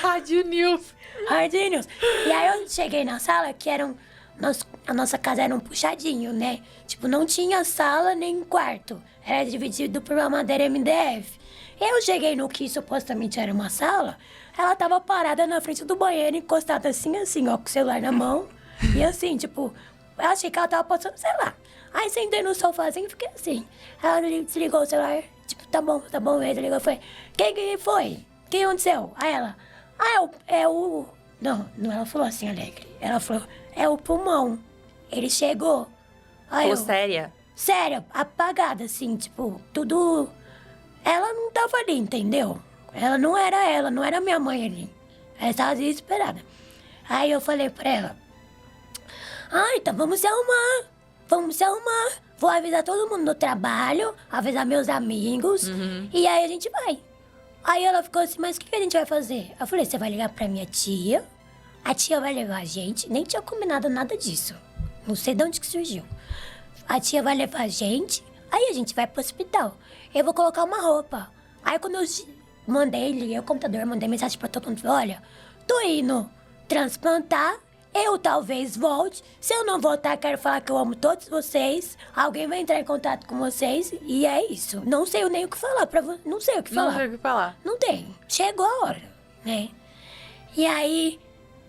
Hard news. Hard news. E aí eu cheguei na sala, que era a nossa casa era um puxadinho, né? Tipo, não tinha sala nem quarto. Era dividido por uma madeira MDF. Eu cheguei no que supostamente era uma sala, ela tava parada na frente do banheiro, encostada assim, ó, com o celular na mão. E assim, tipo, eu achei que ela tava passando, sei lá. Aí sentei no sofazinho e fiquei assim. Ela desligou o celular, tipo, tá bom, aí desligou, foi. Quem que foi? O que aconteceu? Aí ela, é o... Não, ela falou assim, alegre. Ela falou, é o pulmão. Ele chegou. Aí Séria? Sério, apagada, assim, tipo, tudo... Ela não tava ali, entendeu? Ela não era minha mãe ali. Ela estava desesperada. Aí eu falei pra ela, então vamos se arrumar. Vou avisar todo mundo do trabalho, avisar meus amigos, e aí a gente vai. Aí ela ficou assim, mas o que a gente vai fazer? Eu falei, você vai ligar pra minha tia, a tia vai levar a gente, nem tinha combinado nada disso. Não sei de onde que surgiu. A tia vai levar a gente, aí a gente vai pro hospital. Eu vou colocar uma roupa. Aí quando eu liguei o computador, mandei mensagem pra todo mundo, olha, tô indo transplantar, eu talvez volte. Se eu não voltar, quero falar que eu amo todos vocês. Alguém vai entrar em contato com vocês e é isso. Não sei nem o que falar pra você. Não sei o que falar. Não sei o que falar. Não tem. Chegou a hora, né? E aí,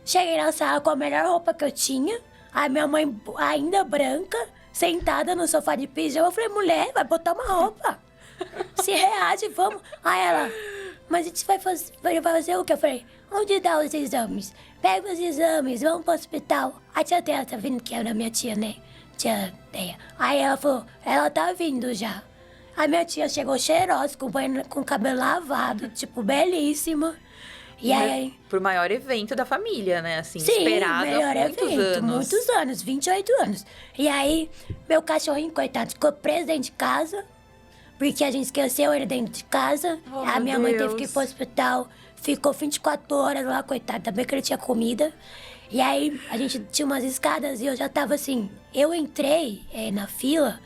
cheguei na sala com a melhor roupa que eu tinha. A minha mãe, ainda branca, sentada no sofá de pijama. Eu falei, mulher, vai botar uma roupa. Se reage, vamos. Aí ela, mas a gente vai fazer o quê? Eu falei, onde dá os exames? Pega os exames, vamos pro hospital. A tia Teia tá vindo, que era minha tia, né? Tia Teia. Aí ela falou, ela tá vindo já. A minha tia chegou cheirosa, com o cabelo lavado, tipo, belíssima. E aí... Pro maior evento da família, né? Assim, sim, esperado melhor há muitos evento, anos. muitos anos, 28 anos. E aí, meu cachorrinho, coitado, ficou preso dentro de casa. Porque a gente esqueceu ele dentro de casa. Oh, a minha mãe teve que ir Deus. pro hospital. Ficou 24 horas lá, coitado. Também que ele tinha comida. E aí, a gente tinha umas escadas e eu já tava assim... Eu entrei na fila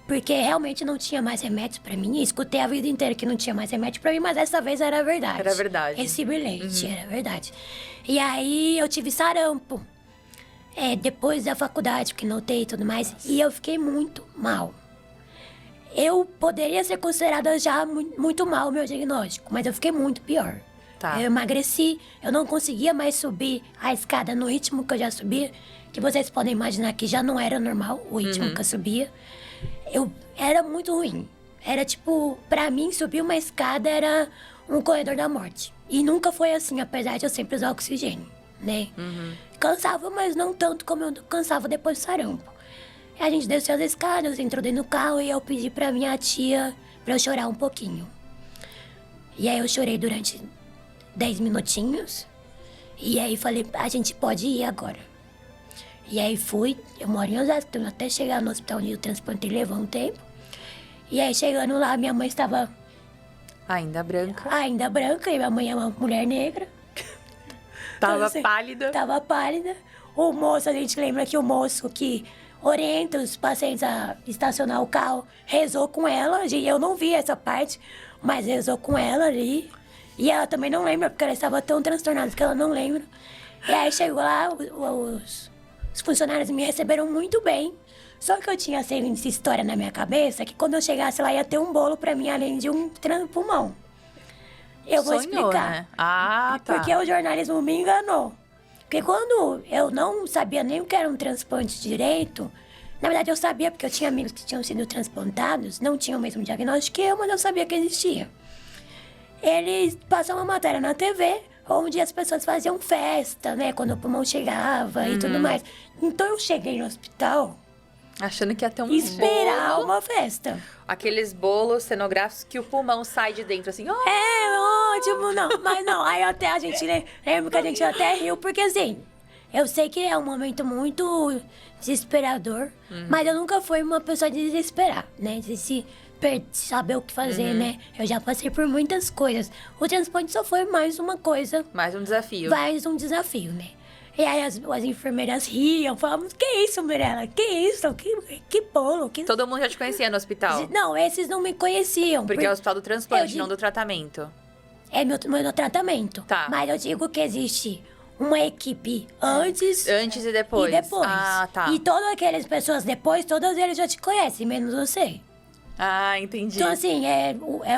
porque realmente não tinha mais remédios pra mim. E escutei a vida inteira que não tinha mais remédio pra mim, mas dessa vez era verdade. Era verdade. Esse bilhete, era verdade. E aí, eu tive sarampo. Depois da faculdade, que notei e tudo mais. E eu fiquei muito mal. Eu poderia ser considerada já muito mal o meu diagnóstico, mas eu fiquei muito pior. Tá. Eu emagreci, eu não conseguia mais subir a escada no ritmo que eu já subia, que vocês podem imaginar que já não era normal o ritmo que eu subia. Era muito ruim. Era tipo, pra mim, subir uma escada era um corredor da morte. E nunca foi assim, apesar de eu sempre usar oxigênio, né? Cansava, mas não tanto como eu cansava depois do sarampo. A gente desceu as escadas, entrou dentro do carro e eu pedi pra minha tia pra eu chorar um pouquinho. E aí eu chorei durante 10 minutinhos. E aí falei, a gente pode ir agora. E aí eu moro em Osasco, então até chegar no hospital onde eu transplantei levou um tempo. E aí chegando lá, minha mãe estava Ainda branca. ainda branca, e minha mãe é uma mulher negra. Tava Então, assim, pálida. Tava pálida. O moço, a gente lembra que o moço que orienta os pacientes a estacionar o carro, rezou com ela. Eu não vi essa parte, mas rezou com ela ali. E ela também não lembra, porque ela estava tão transtornada que ela não lembra. E aí chegou lá, os funcionários me receberam muito bem. Só que eu tinha essa história na minha cabeça, que quando eu chegasse lá ia ter um bolo pra mim, além de um pulmão. Eu vou Sonhou, explicar. né? Ah, tá. Porque o jornalismo me enganou. Porque quando eu não sabia nem o que era um transplante direito, na verdade eu sabia porque eu tinha amigos que tinham sido transplantados, não tinham o mesmo diagnóstico que eu, mas eu sabia que existia. Eles passavam uma matéria na TV, onde as pessoas faziam festa, né? Quando o pulmão chegava e tudo mais. Então eu cheguei no hospital Achando que ia ter um esperar bolo. uma festa. Aqueles bolos cenográficos que o pulmão sai de dentro, assim. Oh! É ótimo, não. Mas não, aí até a gente lembra que a gente até riu, porque assim, eu sei que é um momento muito desesperador, mas eu nunca fui uma pessoa de desesperar, né? De saber o que fazer, né? Eu já passei por muitas coisas. O transplante só foi mais uma coisa, Mais um desafio. mais um desafio, né? E aí as enfermeiras riam, falavam, que isso, Mirella? Que isso? Que bolo? Que... Todo mundo já te conhecia no hospital? Não, esses não me conheciam. Porque é o hospital do transplante, Eu não do tratamento. É meu tratamento. Tá. Mas eu digo que existe uma equipe antes Antes e depois. e depois. Ah, tá. E todas aquelas pessoas depois, todas eles já te conhecem, menos você. Ah, entendi. Então, assim,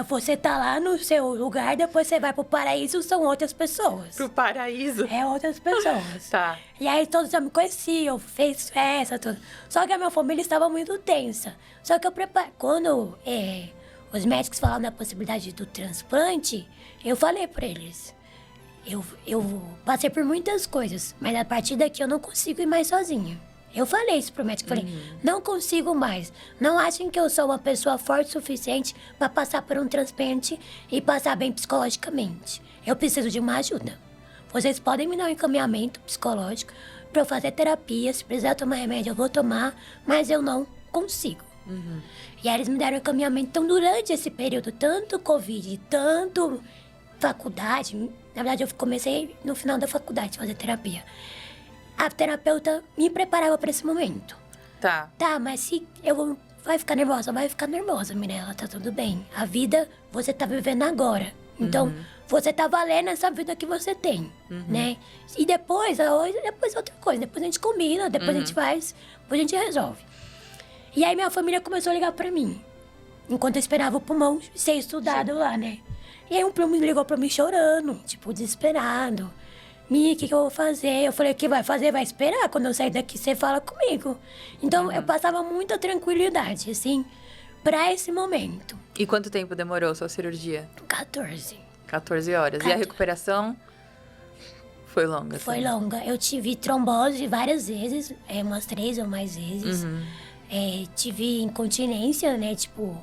você tá lá no seu lugar, depois você vai pro paraíso, são outras pessoas. Pro paraíso. É outras pessoas. Tá. E aí todos já me conheciam, fez festa, tudo. Só que a minha família estava muito tensa. Só que eu preparei. Quando os médicos falaram da possibilidade do transplante, eu falei pra eles. Eu passei por muitas coisas, mas a partir daqui eu não consigo ir mais sozinha. Eu falei isso pro médico, falei, não consigo mais. Não achem que eu sou uma pessoa forte o suficiente para passar por um transplante e passar bem psicologicamente. Eu preciso de uma ajuda. Vocês podem me dar um encaminhamento psicológico para eu fazer terapia, se precisar tomar remédio eu vou tomar, mas eu não consigo. E aí eles me deram um encaminhamento. Então, durante esse período, tanto Covid, tanto faculdade, na verdade eu comecei no final da faculdade a fazer terapia. A terapeuta me preparava para esse momento. Tá. Tá, mas se vai ficar nervosa, Mirella, tá tudo bem. A vida você tá vivendo agora. Então, você tá valendo essa vida que você tem, né? E depois outra coisa. Depois a gente combina, depois a gente faz, depois a gente resolve. E aí minha família começou a ligar pra mim. Enquanto eu esperava o pulmão ser estudado lá, né? E aí um primo ligou pra mim chorando, tipo, desesperado. Mi, o que eu vou fazer? Eu falei, o que vai fazer? Vai esperar. Quando eu sair daqui, você fala comigo. Então, eu passava muita tranquilidade, assim, pra esse momento. E quanto tempo demorou sua cirurgia? 14. 14 horas. E a recuperação foi longa? Foi assim? longa. Eu tive trombose várias vezes, umas 3 ou mais vezes. Tive incontinência, né? Tipo,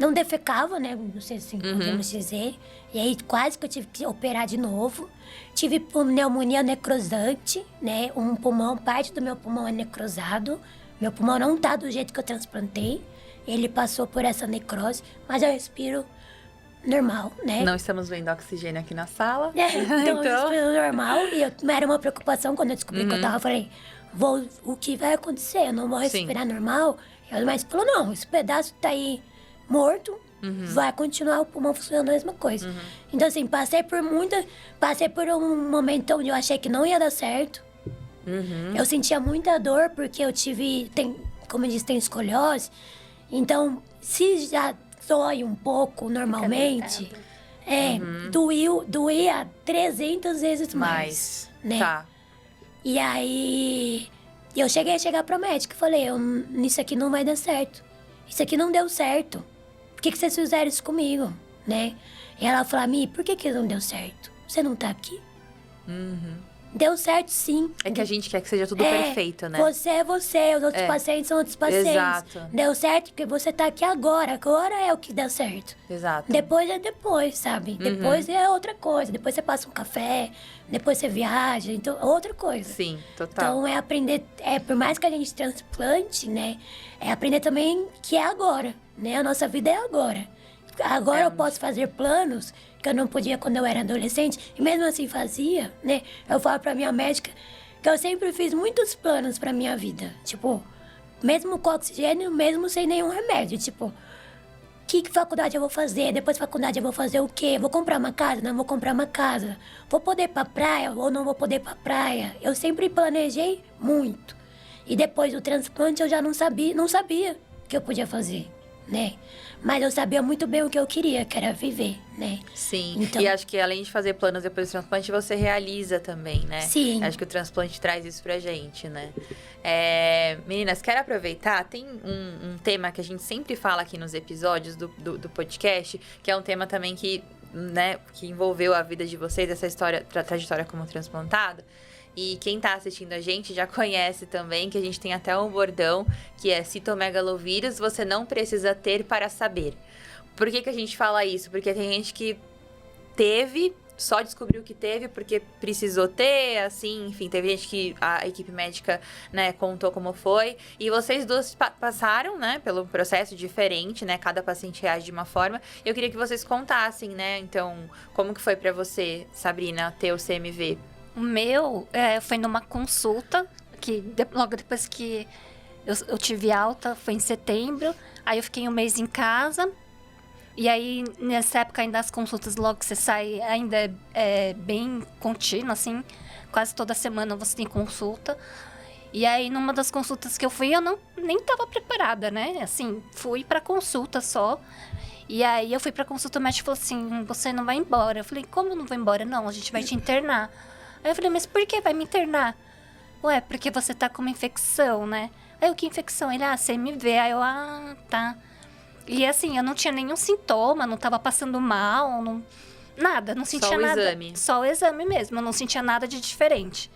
não defecava, né? Não sei se podemos dizer. E aí, quase que eu tive que operar de novo. Tive pneumonia necrosante, né? Parte do meu pulmão é necrosado. Meu pulmão não tá do jeito que eu transplantei. Ele passou por essa necrose, mas eu respiro normal, né? Não estamos vendo oxigênio aqui na sala. Então, eu respiro normal. E era uma preocupação quando eu descobri que eu tava. Eu falei, o que vai acontecer? Eu não vou respirar normal? E o médico falou, não, esse pedaço tá aí morto, vai continuar o pulmão funcionando a mesma coisa. Então, assim, passei por um momento onde eu achei que não ia dar certo. Eu sentia muita dor, porque eu como eu disse, tem escoliose. Então, se já dói um pouco normalmente, doía 300 vezes mais, né? Tá. E aí, eu cheguei a chegar pro médico e falei, isso aqui não vai dar certo. Isso aqui não deu certo. Por que vocês fizeram isso comigo, né? E ela falou, Mi, por que não deu certo? Você não tá aqui? Deu certo, sim. É que a gente quer que seja tudo perfeito, né? Você é você, os outros pacientes são outros pacientes. Exato. Deu certo porque você tá aqui agora. Agora é o que deu certo. Exato. Depois é depois, sabe? Depois é outra coisa. Depois você passa um café, depois você viaja, então outra coisa. Sim, total. Então é aprender, por mais que a gente transplante, né? É aprender também que é agora, né? A nossa vida é agora. Agora eu posso fazer planos que eu não podia quando eu era adolescente, e mesmo assim fazia, né? Eu falo pra minha médica que eu sempre fiz muitos planos pra minha vida. Tipo, mesmo com oxigênio, mesmo sem nenhum remédio. Tipo, que faculdade eu vou fazer? Depois da faculdade eu vou fazer o quê? Vou comprar uma casa? Não vou comprar uma casa. Vou poder ir pra praia ou não vou poder ir pra praia? Eu sempre planejei muito. E depois do transplante eu já não sabia o que eu podia fazer, né? Mas eu sabia muito bem o que eu queria, que era viver, né? Sim, Então, e acho que além de fazer planos depois do transplante, você realiza também, né? Sim. Acho que o transplante traz isso pra gente, né? Meninas, quero aproveitar, tem um tema que a gente sempre fala aqui nos episódios do podcast, que é um tema também que, né, que envolveu a vida de vocês, essa história, trajetória como transplantada. E quem tá assistindo a gente já conhece também, que a gente tem até um bordão, que é citomegalovírus, você não precisa ter para saber. Por que a gente fala isso? Porque tem gente que teve, só descobriu que teve porque precisou ter, assim, enfim, teve gente que a equipe médica, né, contou como foi. E vocês duas passaram, né, pelo processo diferente, né, cada paciente reage de uma forma. Eu queria que vocês contassem, né, então, como que foi pra você, Sabrina, ter o CMV? O meu foi numa consulta, que logo depois que eu tive alta, foi em setembro. Aí eu fiquei um mês em casa. E aí, nessa época, ainda as consultas, logo que você sai, ainda é bem contínuo, assim. Quase toda semana você tem consulta. E aí, numa das consultas que eu fui, eu nem estava preparada, né? Assim, fui pra consulta só. E aí, eu fui pra consulta, o médico falou assim, você não vai embora. Eu falei, como eu não vou embora? Não, a gente vai te internar. Aí eu falei, mas por que vai me internar? Ué, porque você tá com uma infecção, né? Aí eu, que infecção? Ele, CMV. Aí eu, tá. E assim, eu não tinha nenhum sintoma, não tava passando mal, nada, não sentia nada. Só o exame. Só o exame mesmo, eu não sentia nada de diferente.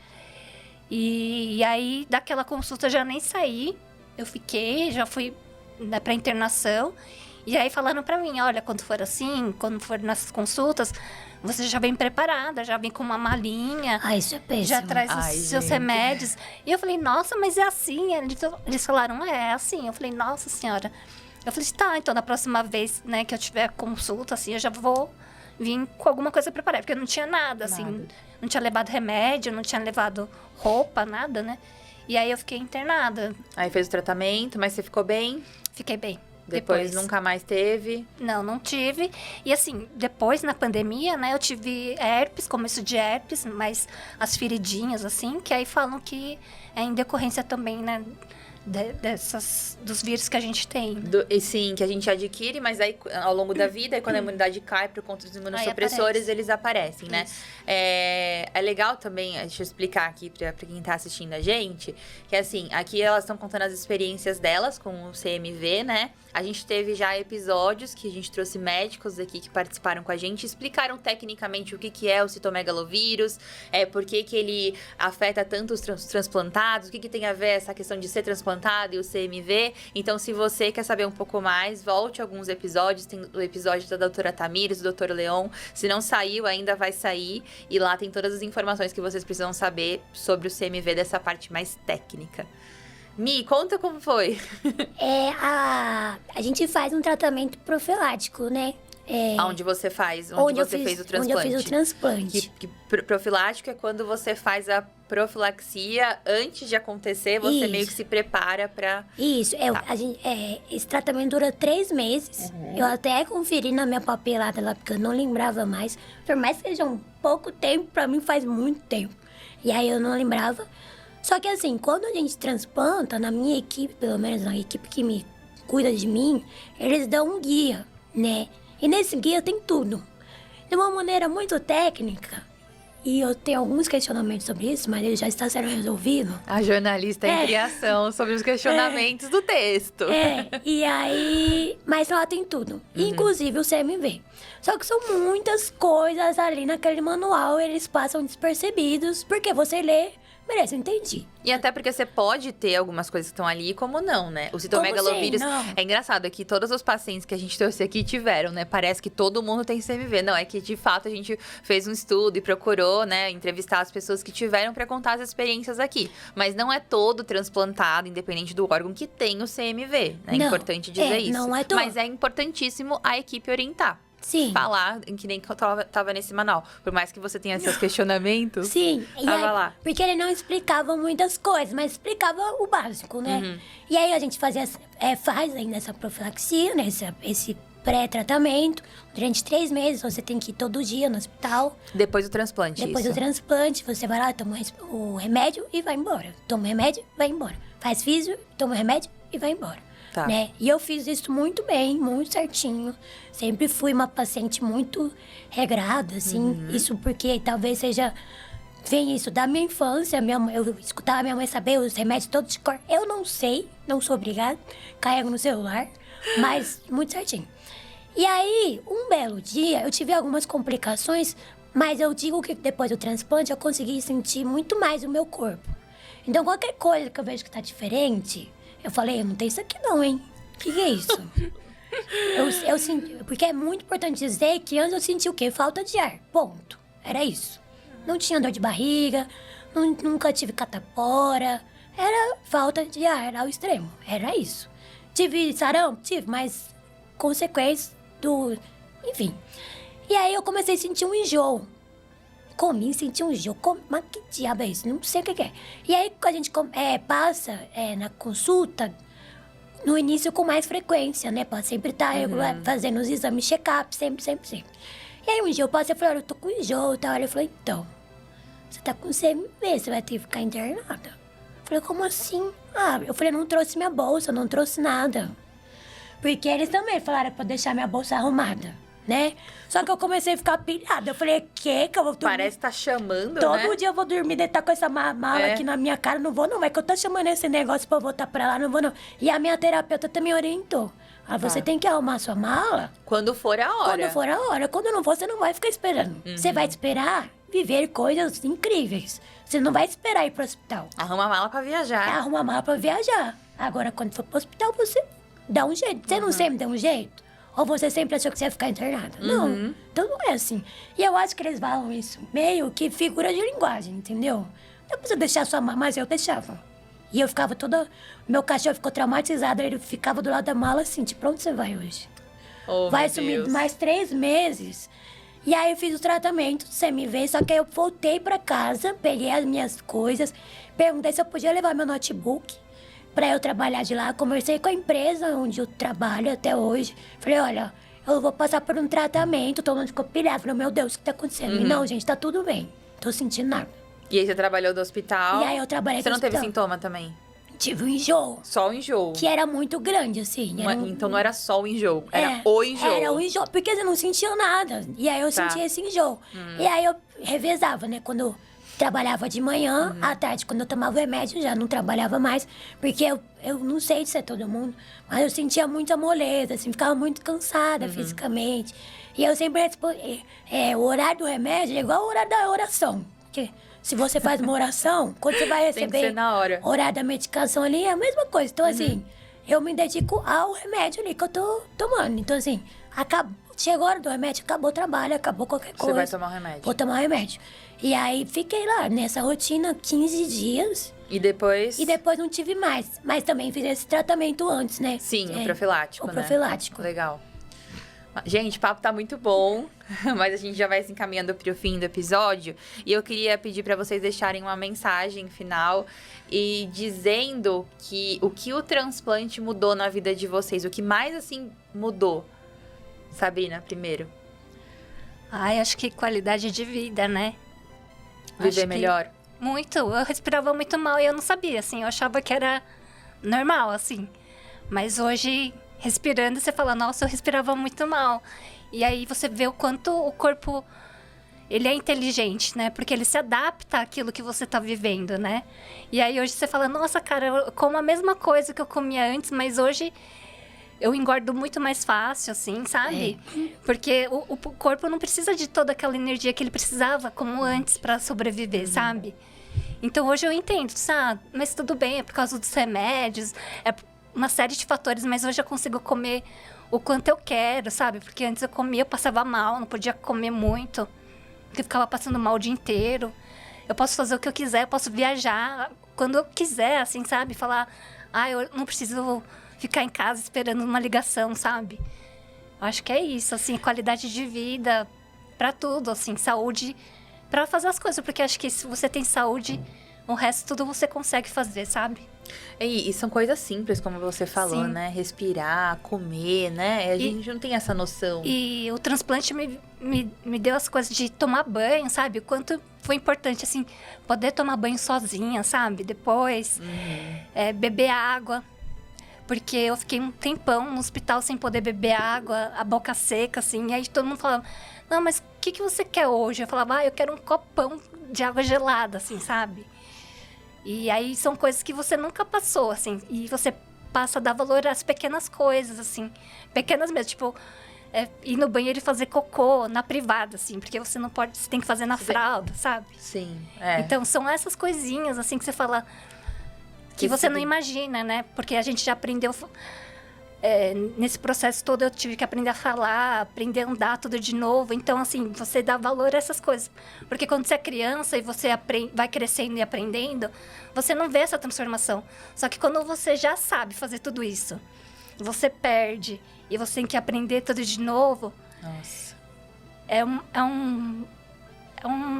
E aí, daquela consulta, eu já nem saí. Eu fiquei, já fui, né, pra internação. E aí falaram pra mim, olha, quando for assim, quando for nessas consultas, você já vem preparada, já vem com uma malinha. Isso é péssimo. Já traz os seus remédios. E eu falei, nossa, mas é assim? Eles falaram, é assim. Eu falei, nossa senhora. Eu falei, tá, então da próxima vez, né, que eu tiver consulta, assim, eu já vou vir com alguma coisa preparada. Porque eu não tinha nada, assim. Não tinha levado remédio, não tinha levado roupa, nada, né? E aí eu fiquei internada. Aí fez o tratamento, mas você ficou bem? Fiquei bem. Depois nunca mais teve? Não tive. E assim, depois na pandemia, né, eu tive herpes, começo de herpes, mas as feridinhas, assim, que aí falam que é em decorrência também, né, dos vírus que a gente tem. Sim, que a gente adquire, mas aí ao longo da vida, aí quando a imunidade cai por conta dos imunossupressores, eles aparecem, né? É legal também, deixa eu explicar aqui pra quem tá assistindo a gente, que assim, aqui elas estão contando as experiências delas com o CMV, né? A gente teve já episódios que a gente trouxe médicos aqui que participaram com a gente, explicaram tecnicamente o que é o citomegalovírus, por que ele afeta tanto os transplantados, o que tem a ver essa questão de ser transplantado e o CMV. Então, se você quer saber um pouco mais, volte a alguns episódios. Tem o episódio da doutora Tamires, do doutor Leon. Se não saiu, ainda vai sair. E lá tem todas as informações que vocês precisam saber sobre o CMV dessa parte mais técnica. Mi, conta como foi. A gente faz um tratamento profilático, né? Onde você faz? Onde você fez o transplante? Onde eu fiz o transplante. Que profilático é quando você faz a profilaxia antes de acontecer, você Isso. meio que se prepara pra... Isso, esse tratamento dura 3 meses. Eu até conferi na minha papelada lá, porque eu não lembrava mais. Por mais que seja um pouco tempo, pra mim faz muito tempo. E aí eu não lembrava. Só que assim, quando a gente transplanta, na minha equipe, pelo menos na equipe que me cuida de mim, eles dão um guia, né? E nesse guia tem tudo. De uma maneira muito técnica E eu tenho alguns questionamentos sobre isso, mas ele já está sendo resolvido. A jornalista em criação sobre os questionamentos do texto. E aí... Mas lá tem tudo, inclusive o CMV. Só que são muitas coisas ali naquele manual, eles passam despercebidos, porque você lê... Beleza, entendi. E até porque você pode ter algumas coisas que estão ali, como não, né? O citomegalovírus... É engraçado que todos os pacientes que a gente trouxe aqui tiveram, né? Parece que todo mundo tem CMV. Não, é que de fato a gente fez um estudo e procurou, né? Entrevistar as pessoas que tiveram pra contar as experiências aqui. Mas não é todo transplantado, independente do órgão, que tem o CMV. É importante dizer isso. Não é todo. Mas é importantíssimo a equipe orientar. Sim. Falar, que nem tava nesse manual. Por mais que você tenha seus questionamentos. Sim. Tava lá. Porque ele não explicava muitas coisas, mas explicava o básico, né? E aí a gente faz ainda essa profilaxia, né? Esse pré-tratamento. Durante 3 meses você tem que ir todo dia no hospital. Depois do transplante, Depois do transplante, você vai lá, toma o remédio e vai embora. Toma o remédio, vai embora. Faz físio, toma o remédio e vai embora. Tá. Né? E eu fiz isso muito bem, muito certinho. Sempre fui uma paciente muito regrada, assim. Isso porque talvez seja... Vem isso da minha infância. Eu escutava minha mãe saber os remédios todos de cor. Eu não sei, não sou obrigada. Carrego no celular, mas muito certinho. E aí, um belo dia, eu tive algumas complicações, mas eu digo que depois do transplante eu consegui sentir muito mais o meu corpo. Então, qualquer coisa que eu vejo que tá diferente... Eu falei, eu não tenho isso aqui não, hein? O que é isso? eu senti... Porque é muito importante dizer que antes eu senti o quê? Falta de ar. Ponto. Era isso. Não tinha dor de barriga, nunca tive catapora. Era falta de ar ao extremo. Era isso. Tive sarampo? Tive, mas consequências do... Enfim. E aí eu comecei a sentir um enjoo. Comi, senti um enjoo. Mas que diabo é isso? Não sei o que é. E aí, quando a gente passa na consulta, no início com mais frequência, né? Pra sempre estar fazendo os exames, check-up, sempre. E aí, um dia eu passei e falei, olha, eu tô com enjoo e tal. Ele falou, então, você tá com CMV, você vai ter que ficar internada. Eu falei, como assim? Eu falei, não trouxe minha bolsa, não trouxe nada. Porque eles também falaram pra deixar minha bolsa arrumada, né? Só que eu comecei a ficar pilhada. Eu falei, que eu vou dormir? Parece que tá chamando, Todo dia eu vou dormir, deitar com essa mala aqui na minha cara. Não vou não, é que eu tô chamando esse negócio pra eu voltar pra lá, não vou não. E a minha terapeuta também orientou. Você tem que arrumar sua mala... Quando for a hora. Quando for a hora. Quando não for, você não vai ficar esperando. Você vai esperar viver coisas incríveis. Você não vai esperar ir pro hospital. Arruma a mala pra viajar. Arruma a mala pra viajar. Agora, quando for pro hospital, você dá um jeito. Você não sempre dá um jeito? Ou você sempre achou que você ia ficar internada? Não. Então não é assim. E eu acho que eles falam isso meio que figura de linguagem, entendeu? Não precisa deixar sua mala, mas eu deixava. E eu ficava toda... Meu cachorro ficou traumatizado, ele ficava do lado da mala assim, tipo, pra onde você vai hoje? Vai sumir mais 3 meses. E aí eu fiz o tratamento do CMV, só que aí eu voltei pra casa, peguei as minhas coisas, perguntei se eu podia levar meu notebook pra eu trabalhar de lá. Conversei com a empresa onde eu trabalho até hoje. Falei, olha, eu vou passar por um tratamento, todo mundo ficou pilhado. Falei, meu Deus, o que tá acontecendo? E não, gente, tá tudo bem. Tô sentindo nada. E aí você trabalhou do hospital? E aí eu trabalhei Você no não teve hospital. sintoma também? Tive um enjoo. Só o enjoo. Que era muito grande, assim. Então não era só o enjoo, era o enjoo. Era o enjoo, porque você não sentia nada. E aí eu sentia esse enjoo. E aí eu revezava, né? Quando eu trabalhava de manhã, à tarde, quando eu tomava o remédio, já não trabalhava mais. Porque eu não sei se é todo mundo, mas eu sentia muita moleza, assim, ficava muito cansada fisicamente. E eu sempre respondi, o horário do remédio é igual ao horário da oração. Porque se você faz uma oração, quando você vai Tem que receber ser na hora. o horário da medicação ali, é a mesma coisa. Então, assim, eu me dedico ao remédio ali que eu tô tomando. Então, assim, chegou a hora do remédio, acabou o trabalho, acabou qualquer coisa. Você vai tomar o remédio. Vou tomar o remédio. E aí, fiquei lá nessa rotina 15 dias. E depois? E depois não tive mais. Mas também fiz esse tratamento antes, né? Sim, o profilático, o né? profilático. Legal. Gente, o papo tá muito bom, mas a gente já vai se encaminhando pro fim do episódio. E eu queria pedir pra vocês deixarem uma mensagem final e dizendo o que o transplante mudou na vida de vocês. O que mais, assim, mudou? Sabrina, primeiro. Acho que qualidade de vida, né? Viver melhor? Muito. Eu respirava muito mal e eu não sabia, assim. Eu achava que era normal, assim. Mas hoje, respirando, você fala, nossa, eu respirava muito mal. E aí você vê o quanto o corpo ele é inteligente, né? Porque ele se adapta àquilo que você tá vivendo, né? E aí hoje você fala, nossa, cara, eu como a mesma coisa que eu comia antes, mas hoje eu engordo muito mais fácil, assim, sabe? Porque o corpo não precisa de toda aquela energia que ele precisava, como antes, pra sobreviver, sabe? Então hoje eu entendo, sabe? Mas tudo bem, é por causa dos remédios, é uma série de fatores, mas hoje eu consigo comer o quanto eu quero, sabe? Porque antes eu comia, eu passava mal, não podia comer muito, porque eu ficava passando mal o dia inteiro. Eu posso fazer o que eu quiser, eu posso viajar quando eu quiser, assim, sabe? Falar, eu não preciso ficar em casa esperando uma ligação, sabe? Eu acho que é isso, assim, qualidade de vida pra tudo, assim, saúde pra fazer as coisas, porque acho que se você tem saúde, o resto tudo você consegue fazer, sabe? E são coisas simples, como você falou, Sim. né? Respirar, comer, né? A gente não tem essa noção. E o transplante me deu as coisas de tomar banho, sabe? O quanto foi importante, assim, poder tomar banho sozinha, sabe? Depois, beber água. Porque eu fiquei um tempão no hospital sem poder beber água, a boca seca, assim. E aí todo mundo falava, não, mas o que você quer hoje? Eu falava, eu quero um copão de água gelada, assim, sabe? E aí são coisas que você nunca passou, assim. E você passa a dar valor às pequenas coisas, assim. Pequenas mesmo, tipo... ir no banheiro e fazer cocô na privada, assim. Porque você não pode... Você tem que fazer na fralda, sabe? Sim, Então, são essas coisinhas, assim, que você fala... Que você não imagina, né? Porque a gente já aprendeu... nesse processo todo, eu tive que aprender a falar, aprender a andar tudo de novo. Então, assim, você dá valor a essas coisas. Porque quando você é criança e você vai crescendo e aprendendo, você não vê essa transformação. Só que quando você já sabe fazer tudo isso, você perde e você tem que aprender tudo de novo. Nossa. É um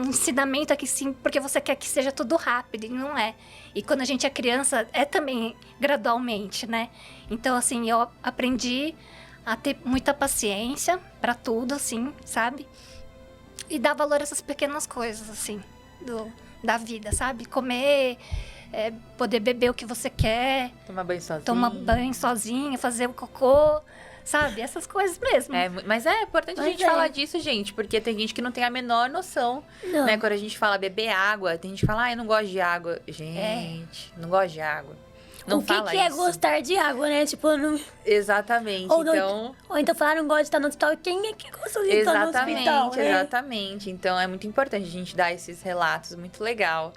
ensinamento aqui, sim, porque você quer que seja tudo rápido, e não é. E quando a gente é criança, é também gradualmente, né? Então, assim, eu aprendi a ter muita paciência pra tudo, assim, sabe? E dar valor a essas pequenas coisas, assim, da vida, sabe? Comer, poder beber o que você quer. Tomar banho sozinho, fazer o cocô, sabe? Essas coisas mesmo. Mas é importante a gente falar disso, gente, porque tem gente que não tem a menor noção, né? Quando a gente fala beber água, tem gente que fala, eu não gosto de água. Gente, não gosto de água. Não fala que isso. é gostar de água, né? Tipo, não... Exatamente, Ou então falar, não gosta de estar no hospital. Quem é que gosta de estar no hospital? Exatamente. Então, é muito importante a gente dar esses relatos, muito legal.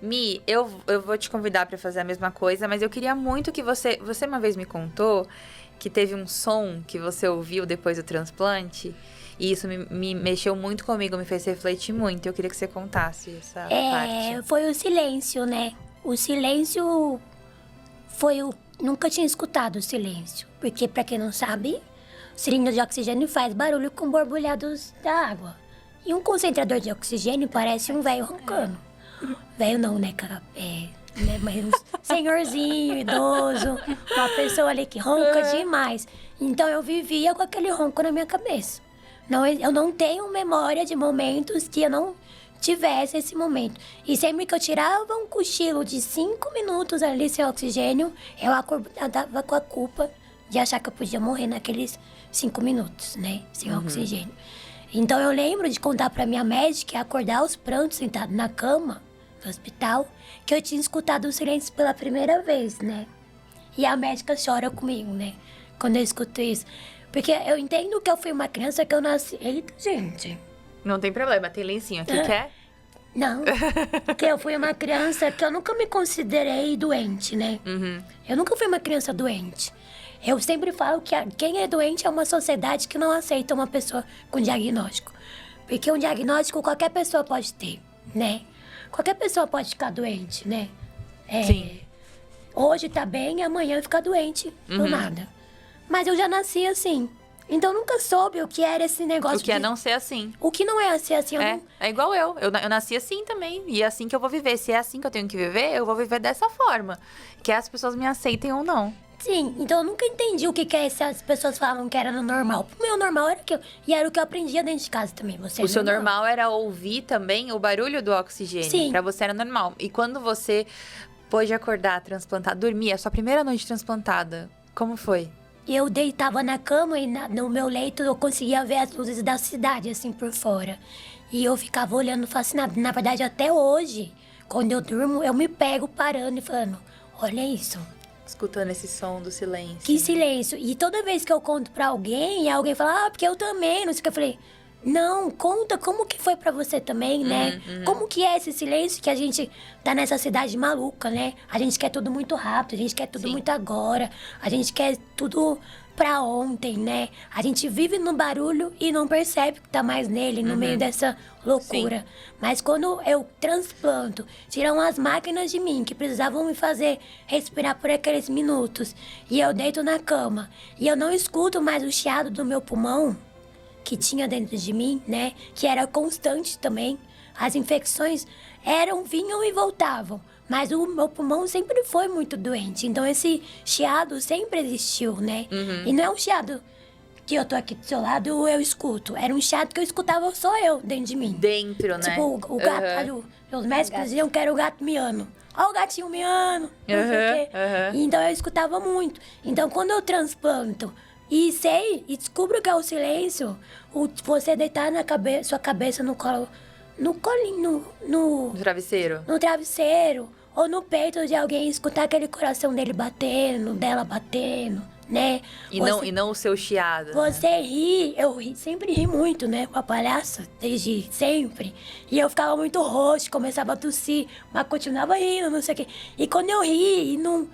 Mi, eu vou te convidar para fazer a mesma coisa, mas eu queria muito que você uma vez me contou que teve um som que você ouviu depois do transplante, e isso me mexeu muito comigo, me fez refletir muito. Eu queria que você contasse essa parte. Foi o silêncio, né? O silêncio foi o... Nunca tinha escutado o silêncio, porque, pra quem não sabe, o cilindro de oxigênio faz barulho com borbulhados da água. E um concentrador de oxigênio parece um velho roncando. Velho não, né, cara? Mas um senhorzinho, idoso, uma pessoa ali que ronca demais. Então eu vivia com aquele ronco na minha cabeça. Eu não tenho memória de momentos que eu não tivesse esse momento. E sempre que eu tirava um cochilo de 5 minutos ali sem oxigênio, eu acordava com a culpa de achar que eu podia morrer naqueles 5 minutos, né? Sem oxigênio. Então eu lembro de contar pra minha médica, acordar aos prantos, sentado na cama do hospital, que eu tinha escutado o silêncio pela primeira vez, né? E a médica chora comigo, né? Quando eu escuto isso. Porque eu entendo que eu fui uma criança que eu nasci... Eita, gente. Não tem problema, tem lencinho aqui, quer? Não, porque eu fui uma criança que eu nunca me considerei doente, né? Eu nunca fui uma criança doente. Eu sempre falo que quem é doente é uma sociedade que não aceita uma pessoa com diagnóstico. Porque um diagnóstico qualquer pessoa pode ter, né? Qualquer pessoa pode ficar doente, né? Sim. Hoje tá bem, amanhã fica doente, do nada. Mas eu já nasci assim. Então eu nunca soube o que era esse negócio. O que é não ser assim. O que não é ser assim. É igual eu. Eu nasci assim também. E é assim que eu vou viver. Se é assim que eu tenho que viver, eu vou viver dessa forma. Que as pessoas me aceitem ou não. Sim, então eu nunca entendi o que é se as pessoas falam que era no normal. O meu normal era e era o que eu aprendia dentro de casa também. O seu normal era ouvir também o barulho do oxigênio. Sim. Pra você era normal. E quando você pôde acordar, transplantar, dormir, a sua primeira noite transplantada, como foi? eu deitava na cama e no meu leito eu conseguia ver as luzes da cidade, assim, por fora. E eu ficava olhando fascinada. Na verdade, até hoje, quando eu durmo, eu me pego parando e falando, olha isso. Escutando esse som do silêncio. Que silêncio. E toda vez que eu conto pra alguém, e alguém fala, porque eu também, não sei o que, eu falei, não, conta como que foi pra você também, né? Como que é esse silêncio que a gente tá nessa cidade maluca, né? A gente quer tudo muito rápido, a gente quer tudo muito agora, a gente quer tudo pra ontem, né? A gente vive no barulho e não percebe que tá mais nele, no meio dessa loucura. Mas quando eu transplanto, tiram as máquinas de mim, que precisavam me fazer respirar por aqueles minutos, e eu deito na cama, e eu não escuto mais o chiado do meu pulmão, que tinha dentro de mim, né? Que era constante também. As infecções vinham e voltavam. Mas o meu pulmão sempre foi muito doente. Então, esse chiado sempre existiu, né? E não é um chiado que eu tô aqui do seu lado e eu escuto. Era um chiado que eu escutava só eu dentro de mim. Dentro, né? Tipo, o gato. Os médicos diziam que era o gato miando. Ó o gatinho miando, não sei o quê. Então, eu escutava muito. Então, quando eu transplanto e descubro que é o silêncio, você deitar sua cabeça no colo, no colinho, No travesseiro. no travesseiro, ou no peito de alguém, escutar aquele coração dele batendo, dela batendo, né? E não o seu chiado. Você ri, sempre ri muito, né? Com a palhaça, desde sempre. E eu ficava muito roxo, começava a tossir, mas continuava rindo, não sei o quê. E quando eu ri, e não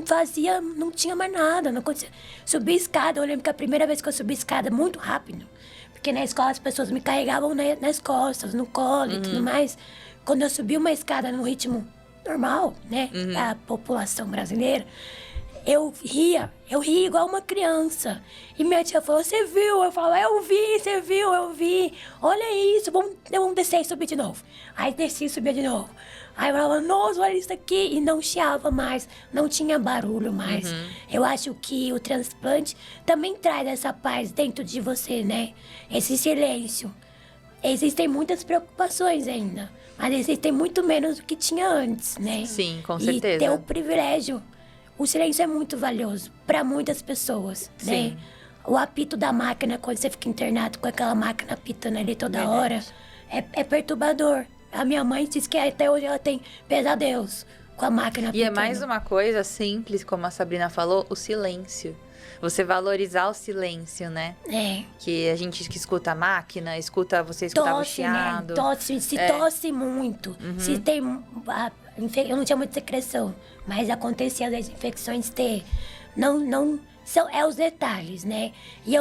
fazia, não tinha mais nada, não acontecia. Subi escada, eu lembro que a primeira vez que eu subi escada, muito rápido, porque na escola as pessoas me carregavam nas costas, no colo e tudo mais. Quando eu subi uma escada no ritmo normal, né, da população brasileira, eu ria igual uma criança. E minha tia falou, você viu? Eu falava, eu vi, você viu, eu vi. Olha isso, vamos descer e subir de novo. Aí desci e subia de novo. Aí eu falava, nossa, olha isso aqui. E não chiava mais, não tinha barulho mais. Eu acho que o transplante também traz essa paz dentro de você, né? Esse silêncio. Existem muitas preocupações ainda, mas existem muito menos do que tinha antes, né? Sim, com certeza. E ter o privilégio. O silêncio é muito valioso para muitas pessoas, né? Sim. O apito da máquina, quando você fica internado com aquela máquina apitando ali toda hora, é perturbador. A minha mãe diz que até hoje ela tem pesadelos com a máquina E apitando. é mais uma coisa simples, como a Sabrina falou, o silêncio. Você valorizar o silêncio, né? É. Que a gente que escuta a máquina, você escutava o Tosse, né? chiado. Tosse muito. Se tem... eu não tinha muita secreção, mas acontecia das infecções ter. É os detalhes, né? E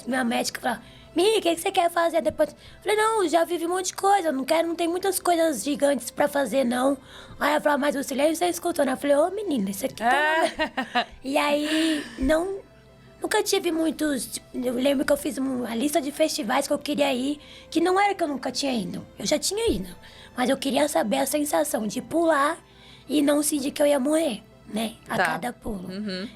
minha médica falava, Mi, o que você quer fazer depois? Eu falei, não, já vivi um monte de coisa, não tem muitas coisas gigantes pra fazer, não. Aí ela falou, mas o silêncio você escutou, né? Eu falei, ô menina, isso aqui tá... E aí, nunca tive muitos... Eu lembro que eu fiz uma lista de festivais que eu queria ir, que não era que eu nunca tinha ido. Eu já tinha ido. Mas eu queria saber a sensação de pular e não sentir que eu ia morrer, né? A cada pulo.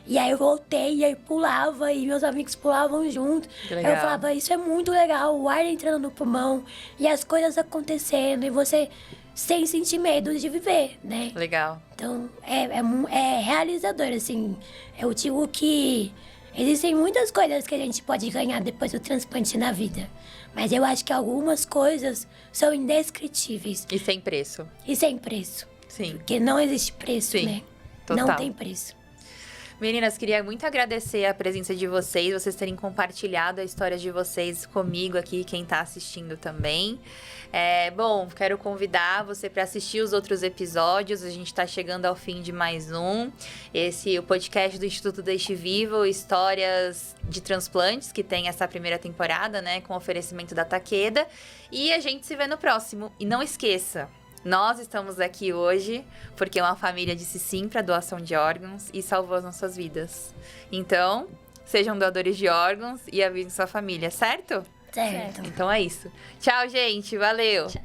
E aí eu voltei, e aí pulava, e meus amigos pulavam junto. Que legal. Eu falava, isso é muito legal, o ar entrando no pulmão, e as coisas acontecendo, e você sem sentir medo de viver, né? Legal. Então, é realizador, assim. Eu digo que existem muitas coisas que a gente pode ganhar depois do transplante na vida. Mas eu acho que algumas coisas são indescritíveis. E sem preço. E sem preço. Sim. Porque não existe preço, Sim, né? total. Não tem preço. Meninas, queria muito agradecer a presença de vocês terem compartilhado a história de vocês comigo aqui, quem tá assistindo também. Bom, quero convidar você para assistir os outros episódios. A gente tá chegando ao fim de mais um. O podcast do Instituto Deixe Vivo, histórias de transplantes, que tem essa primeira temporada, né, com oferecimento da Takeda. E a gente se vê no próximo. E não esqueça, nós estamos aqui hoje porque uma família disse sim para doação de órgãos e salvou as nossas vidas. Então, sejam doadores de órgãos e avisem sua família, certo? Certo. Então é isso. Tchau, gente. Valeu. Tchau.